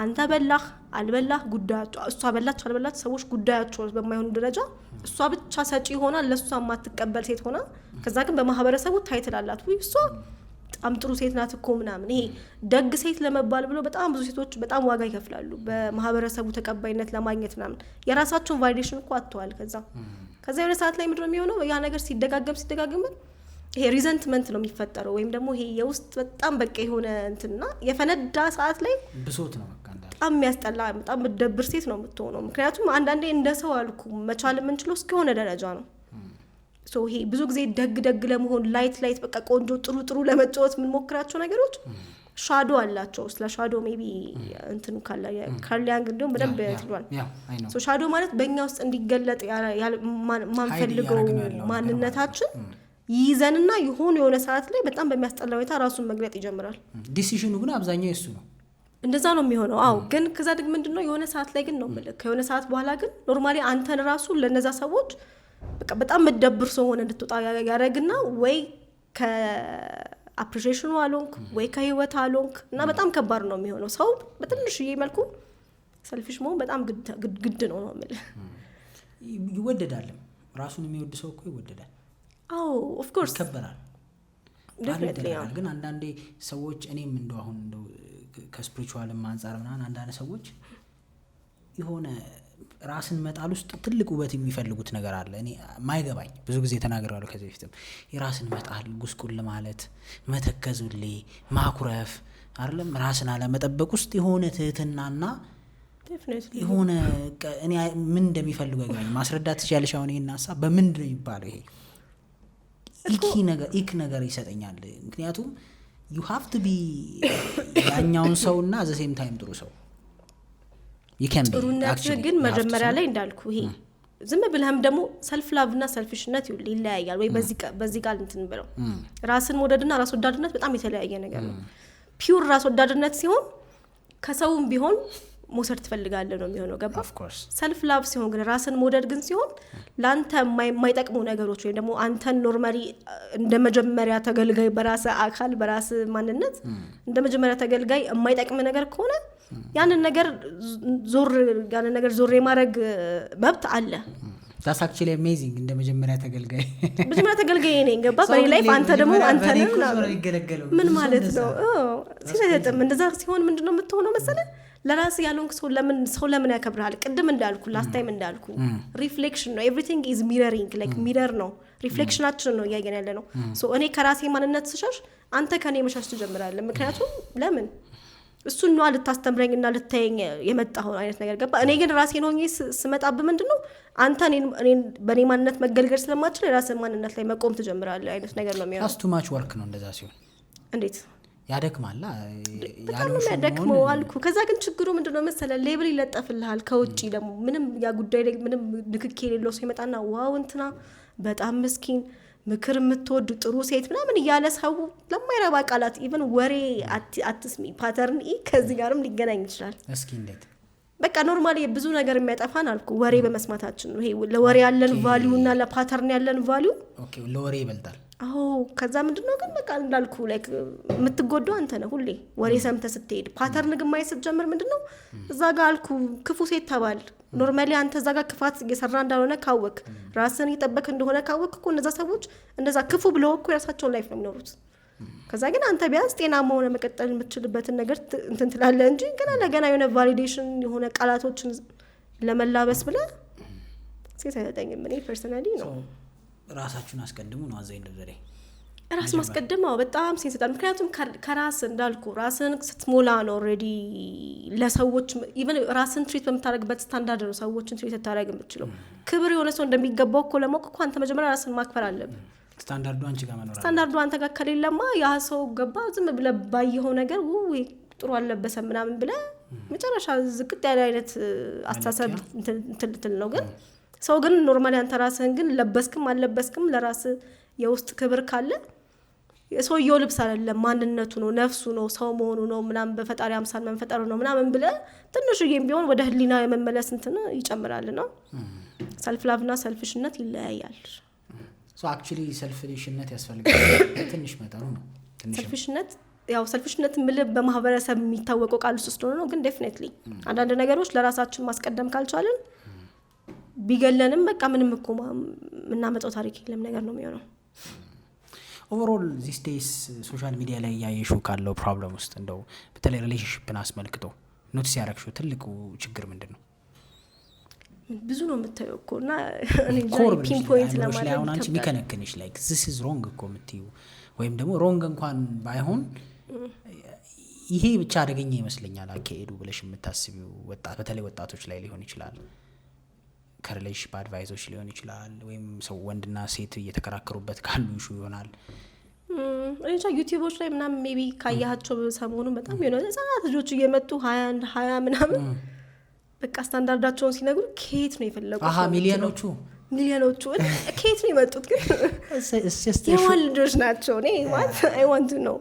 አንተ በላህ አልበላህ ጉዳያቸው እሷ በላች አልበላች ሰዎች ጉዳያቸው በማይሆን ደረጃ እሷ ብቻ ሰጪ ሆና ለሷ ማትቀበል ሴት ሆና ከዛ ግን በማህበረሰቡ ታይትላላት ወይ እሷ በጣም ጥሩ ሴት ናት እኮ ምናምን ይሄ ደግ ሴት ለመባል ብሎ በጣም ብዙ ሴቶች በጣም ዋጋ ይከፍላሉ በማህበረሰቡ ተቀባይነት ለማግኘት ምናምን የራሳቸውን ቫሊዴሽን እኮ አጥተዋል ከዛ የሆነ ሰዓት ላይ ምንድነው የሚሆነው ያ ነገር ሲደጋገም ይሄ ሪዘንትመንት ነው የሚፈጠረው ወይም ደግሞ ይሄ የውስጥ በጣም በቃ የሆነ እንትና የፈነዳ ሰዓት ላይ ብሶት ነው በቃ በጣም የሚያስጠላ በጣም ምደብር ሴት ነው የምትሆነው ምክንያቱም አንዳንዴ እንደ ሰው አልኩ መቻል የምንችለው እስከሆነ ደረጃ ነው ሶ ይሄ ብዙ ጊዜ ደግ ለመሆን ላይት በቃ ቆንጆ ጥሩ ለመጫወት ምን ሞክራቸው ነገሮች ሻዶ አላቸው ስለ ሻዶ ሜቢ እንትን ካለ ካርሊያንግ እንደውም በደንብ ያትሏል ሶ ሻዶ ማለት በእኛ ውስጥ እንዲገለጥ ማንፈልገው ማንነታችን ይዘንና የሆነ ሰዓት ላይ በጣም በሚያስጠላ ሁኔታ ራሱን መግለጥ ይጀምራል ዲሲዥኑ ግን አብዛኛው እሱ ነው እንደዛ ነው የሚሆነው ግን ከዛ ደግሞ ምንድነው የሆነ ሰዓት ላይ ግን ነው ማለት ከሆነ ሰዓት በኋላ ግን ኖርማሊ አንተን ራሱ ለነዛ ሰዎች በቃ በጣም መደብር ሰው ሆነ እንድትወጣ ያረጋግና ወይ ከአፕሪሺዬሽኑ አሎንክ ወይ ከህይወት አሎንክ እና በጣም ከባድ ነው የሚሆነው ሰው በትንሽዬ መልኩ ሰልፊሽ መሆን በጣም ግድ ነው ማለት ይወደዳል ራሱን የሚወድ ሰው እኮ ይወደዳል ኦፍ ኮርስ ይከበራል ዴፊኒትሊ ግን አንዳንዴ ሰዎች እኔም እንደው አሁን እንደው ከስፒሪቹዋልም አንፃር ምናምን አንዳንድ ሰዎች የሆነ ራስን መጣል ውስጥ ትልቅ ውበት የሚፈልጉት ነገር አለ እኔ ማይገባኝ ብዙ ጊዜ ተናግሬያለሁ ከዚህ በፊትም የራስን መጣል ጉስቁል ማለት መተከዙሌ ማኩረፍ አይደለም ራስን አለ መጠበቅ ውስጥ የሆነ ትህትናና ዴፊኒትሊ የሆነ እኔ ምን እንደሚፈልጉ አይገባኝ ማስረዳት ትችያለሽ አሁን ይሄን ሐሳብ በምንድን ነው የሚባለው ይሄ ኢክ ነገር ይሰጠኛል ምክንያቱም you have to be ያኛውን ሰውና at the same time ጥሩ ሰው you can be actually ግን መጀመሪያ ላይ እንዳልኩ ይሄ ዝም ብለህም ደግሞ ሰልፍ ላቭ እና ሰልፊሽነት ይለያያል ወይ በዚህ ቃል እንትን ብለው ራስን መውደድና ራስ ወዳድነት በጣም የተለያየ ነገር ነው ፒውር ራስ ወዳድነት ሲሆን ከሰውም ቢሆን መውሰድ ትፈልጋለህ ነው የሚሆነው ገባ ሰልፍ ላቭ ሲሆን ግን ራስን መውደድ ግን ሲሆን ላንተ የማይጠቅሙ ነገሮች ወይ ደግሞ አንተን ኖርማሊ እንደ መጀመሪያ ተገልጋይ በራስ አካል በራስ ማንነት እንደ መጀመሪያ ተገልጋይ የማይጠቅም ነገር ከሆነ ያንን ነገር ዞር የማድረግ መብት አለ that's actually amazing እንደ መጀመሪያ ተገልጋይ ነኝ ገባ በኔ ላይፍ አንተ ደግሞ አንተ ምን ማለት ነው ሲሰጥም እንደዛ ሲሆን ምንድነው የምትሆነው መሰለህ ለራስ ያለውን ሰው ለምን ያከብራል ቅድም እንዳልኩ ላስት ታይም እንዳልኩ ሪፍሌክሽን ነው everything is mirroring like mirror ነው ሪፍሌክሽናችን ነው ያየን ያለ ነው ሶ እኔ ከራሴ ማንነት ስሻሽ አንተ ከኔ መሻሽ ትጀምራለህ ምክንያቱም ለምን እሱን ነው ልታስተምረኝና ልታየኝ የመጣው አይነት ነገር ገባ። እኔ ግን ራሴን ሆኜ ስመጣብ ምንድነው አንተ እኔን በኔ ማንነት መገልገል ስለማትችል የራስን ማንነት ላይ መቆም ትጀምራለህ አይነት ነገር ነው የሚሆነው። ቱ ማች ወርክ ነው እንደዛ ሲሆን እንዴት ያደክማል ያለው ያደክመው አልኩ። ከዛ ግን ችግሩ ምንድነው መሰለህ ሌብል ይለጠፍልሃል ከውጪ ደግሞ ምንም ያ ጉዳይ ላይ ምንም ንክኪ የሌለው ሰው ይመጣና ዋው እንትና በጣም ምስኪን ምክር የምትወድ ጥሩ ሴት ምናምን እያለ ሰው ለማይረባ ቃላት ኢቭን ወሬ አትስሚ ፓተርን ከዚህ ጋርም ሊገናኝ ይችላል። እስኪ እንዴት በቃ ኖርማሊ ብዙ ነገር የሚያጠፋን አልኩ ወሬ በመስማታችን ነው። ይሄ ለወሬ ያለን ቫልዩ እና ለፓተርን ያለን ቫልዩ ኦኬ ለወሬ ይበልጣል። ከዛ ምንድነው ግን በቃ እንዳልኩ ላይክ የምትጎዳው አንተ ነህ ሁሌ ወሬ ሰምተህ ስትሄድ ፓተርን ግን ማየት ስትጀምር ምንድነው እዛ ጋር አልኩ ክፉ ሴት ተባል ኖርማሊ አንተ እዛ ጋር ክፋት እየሰራ እንዳልሆነ ካወቅ ራስን እየጠበቅ እንደሆነ ካወቅ እኮ እነዛ ሰዎች እንደዛ ክፉ ብለው እኮ የራሳቸውን ላይፍ ነው የሚኖሩት። ከዛ ግን አንተ ቢያንስ ጤናማ ሆነ መቀጠል የምትችልበትን ነገር እንትን ትላለህ እንጂ ገና ለገና የሆነ ቫሊዴሽን የሆነ ቃላቶችን ለመላበስ ብለህ ሴት አይሰጠኝም። እኔ ፐርሰናሊ ነው ራሳችሁን አስቀድሙ ነው አዘኝ እንደዘሬ ራስ ማስቀደም በጣም ሴንሲቲቭ። ምክንያቱም ከራስ እንዳልኩ ራስን ስትሞላ ነው ኦልሬዲ ለሰዎች ኢቭን ራስን ትሪት በምታደርግበት ስታንዳርድ ነው ሰዎችን ትሪት ታደርግ የምትችለው። ክብር የሆነ ሰው እንደሚገባው እኮ ለማወቅ እኮ አንተ መጀመሪያ ራስን ማክበር አለብህ። ስታንዳርዱ አንቺ ጋር መኖር ስታንዳርዱ አንተ ጋር ከሌለማ ያ ሰው ገባ ዝም ብለህ ባየኸው ነገር ወይ ጥሩ አልለበሰም ምናምን ብለህ መጨረሻ ዝቅጥ ያለ አይነት አስተሳሰብ እንትን ነው። ግን ሰው ግን ኖርማሊ አንተ ራስህን ግን ለበስክም አልለበስክም ለራስ የውስጥ ክብር ካለ የሰውየው ልብስ አይደለም ማንነቱ ነው ነፍሱ ነው ሰው መሆኑ ነው ምናምን በፈጣሪ አምሳል መንፈጠሩ ነው ምናምን ብለህ ትንሽዬም ቢሆን ወደ ህሊና የመመለስ እንትን ይጨምራል ነው። ሰልፍ ላቭና ሰልፊሽነት ይለያያል። አክቹሊ ሰልፊሽነት ያስፈልጋል ትንሽ መጠኑ ነው። ሰልፊሽነት ያው ሰልፊሽነት ምልብ በማህበረሰብ የሚታወቀው ቃል ውስጥ ነው። ግን ዴፊኒትሊ አንዳንድ ነገሮች ለራሳችን ማስቀደም ካልቻልን ቢገለንም በቃ ምንም እኮ ምናመጣው ታሪክ የለም ነገር ነው የሚሆነው። ኦቨርኦል ዚስ ዴይስ ሶሻል ሚዲያ ላይ ያየሽው ካለው ፕሮብለም ውስጥ እንደው በተለይ ሪሌሽንሺፕን አስመልክቶ ኖቲስ ያደረግሽው ትልቁ ችግር ምንድን ነው? ብዙ ነው የምታየው እኮ እና እኔ ፒን ፖይንት ለማለት አሁን አንቺ የሚከነክንሽ ላይክ ዚስ ኢዝ ሮንግ እኮ የምትይው ወይም ደግሞ ሮንግ እንኳን ባይሆን ይሄ ብቻ አደገኛ ይመስለኛል አካሄዱ ብለሽ የምታስቢው ወጣት በተለይ ወጣቶች ላይ ሊሆን ይችላል ከሪሌሽንሺፕ አድቫይዞች ሊሆን ይችላል ወይም ሰው ወንድና ሴት እየተከራከሩበት ካሉ ኢሹ ይሆናል። እንጃ ዩቲዩቦች ላይ ምናምን ሜቢ ካያቸው ሰሞኑን በጣም የሆነ ህጻናት ልጆች እየመጡ 20 ምናምን በቃ ስታንዳርዳቸውን ሲነግሩ ከየት ነው የፈለጉት? ሚሊዮኖቹ ከየት ነው የመጡት? ግን የማን ልጆች ናቸው? እኔ አይ ዋንት ቱ ኖ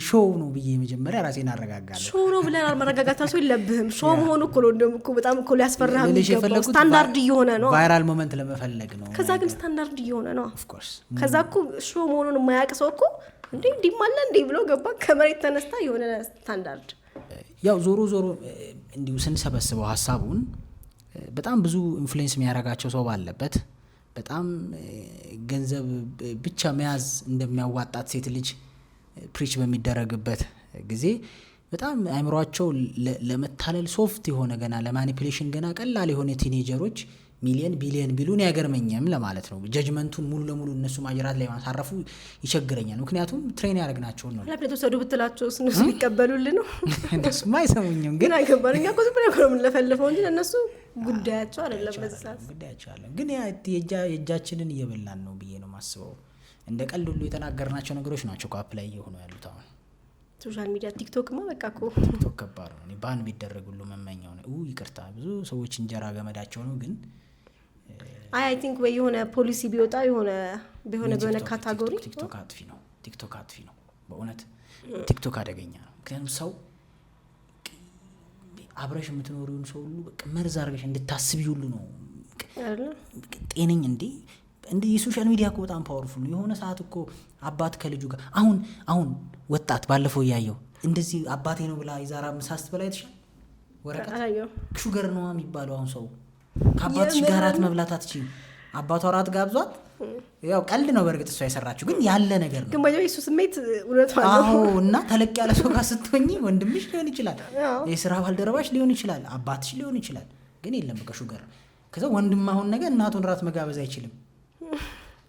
ሾው ነው ብዬ መጀመሪያ ራሴን አረጋጋለሁ። ሾው ነው ብለህ መረጋጋት ሰው የለብህም። ሾው መሆኑ እኮ ነው እንደውም እኮ በጣም እኮ ሊያስፈራህ የሚገባው ስታንዳርድ እየሆነ ነው። ቫይራል ሞመንት ለመፈለግ ነው። ከዛ ግን ስታንዳርድ እየሆነ ነው ኦፍ ኮርስ። ከዛ እኮ ሾው መሆኑን የማያውቅ ሰው እኮ እንዴ ማለ እንዴ ብሎ ገባ ከመሬት ተነስታ የሆነ ስታንዳርድ ያው ዞሮ እንዲሁ ስንሰበስበው ሀሳቡን በጣም ብዙ ኢንፍሉዌንስ የሚያደርጋቸው ሰው ባለበት በጣም ገንዘብ ብቻ መያዝ እንደሚያዋጣት ሴት ልጅ ፕሪች በሚደረግበት ጊዜ በጣም አይምሯቸው ለመታለል ሶፍት የሆነ ገና ለማኒፑሌሽን ገና ቀላል የሆነ ቲኔጀሮች ሚሊየን ቢሊየን ቢሉን ያገርመኛም ለማለት ነው። ጀጅመንቱን ሙሉ ለሙሉ እነሱ ማጅራት ላይ ማሳረፉ ይቸግረኛል። ምክንያቱም ትሬን ያደረግናቸው ነው። ለፕሌቶ ሰዱ ብትላቸው እነሱ ሊቀበሉልን ነው። እነሱማ አይሰሙኝም። ግን አይገባኝ እኛ ኮዝ ብለ ነው ለፈልፈው እንጂ እነሱ ጉዳያቸው አይደለም በዚህ ሰዓት ጉዳያቸው አለ። ግን የእጃችንን እየበላን ነው ብዬ ነው ማስበው። እንደ ቀልድ ሁሉ የተናገርናቸው ነገሮች ናቸው እኮ አፕላይ እየሆኑ ያሉት አሁን ሶሻል ሚዲያ ቲክቶክ ማ በቃ እኮ ቲክቶክ ከባድ ነው። እኔ ባን ቢደረግ ሁሉ መመኛው ነው። ይቅርታ ብዙ ሰዎች እንጀራ ገመዳቸው ነው። ግን አይ ቲንክ ወይ የሆነ ፖሊሲ ቢወጣ የሆነ በሆነ ካታጎሪ ቲክቶክ አጥፊ ነው በእውነት ቲክቶክ አደገኛ ነው። ምክንያቱም ሰው አብረሽ የምትኖሪውን ሰው ሁሉ በቃ መርዝ አድርገሽ እንድታስቢ ሁሉ ነው ጤነኝ እንዴ የሶሻል ሚዲያ እኮ በጣም ፓወርፉል ነው። የሆነ ሰዓት እኮ አባት ከልጁ ጋር አሁን ወጣት ባለፈው ያየው እንደዚህ አባቴ ነው ብላ ይዛራ ምሳስት በላይ ተሻለ ወረቀት ሹገር ነው የሚባለው። አሁን ሰው ከአባትሽ ጋር አራት መብላት አትችይም። አባቷ አራት ጋብዟት ያው ቀልድ ነው በርግጥ እሷ የሰራችው ግን ያለ ነገር ነው። ግን ባይዘው እሱ ስሜት እውነት ነው። አዎ እና ተለቅ ያለ ሰው ጋር ስትሆኚ ወንድምሽ ሊሆን ይችላል፣ የሥራ ባልደረባሽ ሊሆን ይችላል፣ አባትሽ ሊሆን ይችላል። ግን የለም በቃ ሹገር። ከዛ ወንድም አሁን ነገር እናቱን ራት መጋበዝ አይችልም።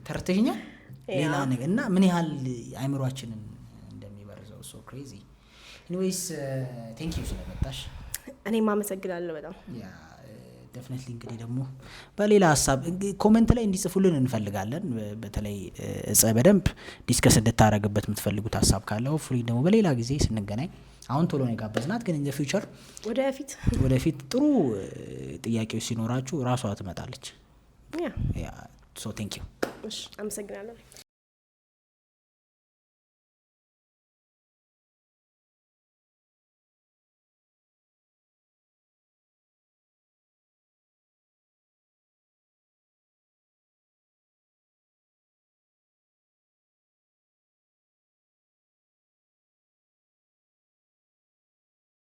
ተርተሽኛል ሌላ ነገር እና ምን ያህል አይምሯችንን እንደሚበርዘው ሶ ክሬዚ። ኤኒዌይስ ቴንክ ዩ ስለመጣሽ። እኔም አመሰግናለሁ በጣም። ደፍነትሊ እንግዲህ ደግሞ በሌላ ሀሳብ ኮሜንት ላይ እንዲጽፉልን እንፈልጋለን። በተለይ እጸ በደንብ ዲስከስ እንድታረግበት የምትፈልጉት ሀሳብ ካለ ሆፕፉሊ ደግሞ በሌላ ጊዜ ስንገናኝ፣ አሁን ቶሎ ነው የጋበዝናት፣ ግን ኢን ዘ ፊውቸር ወደፊት ጥሩ ጥያቄዎች ሲኖራችሁ ራሷ ትመጣለች። ሶ ቴንክ ዩ። አመሰግናለሁ።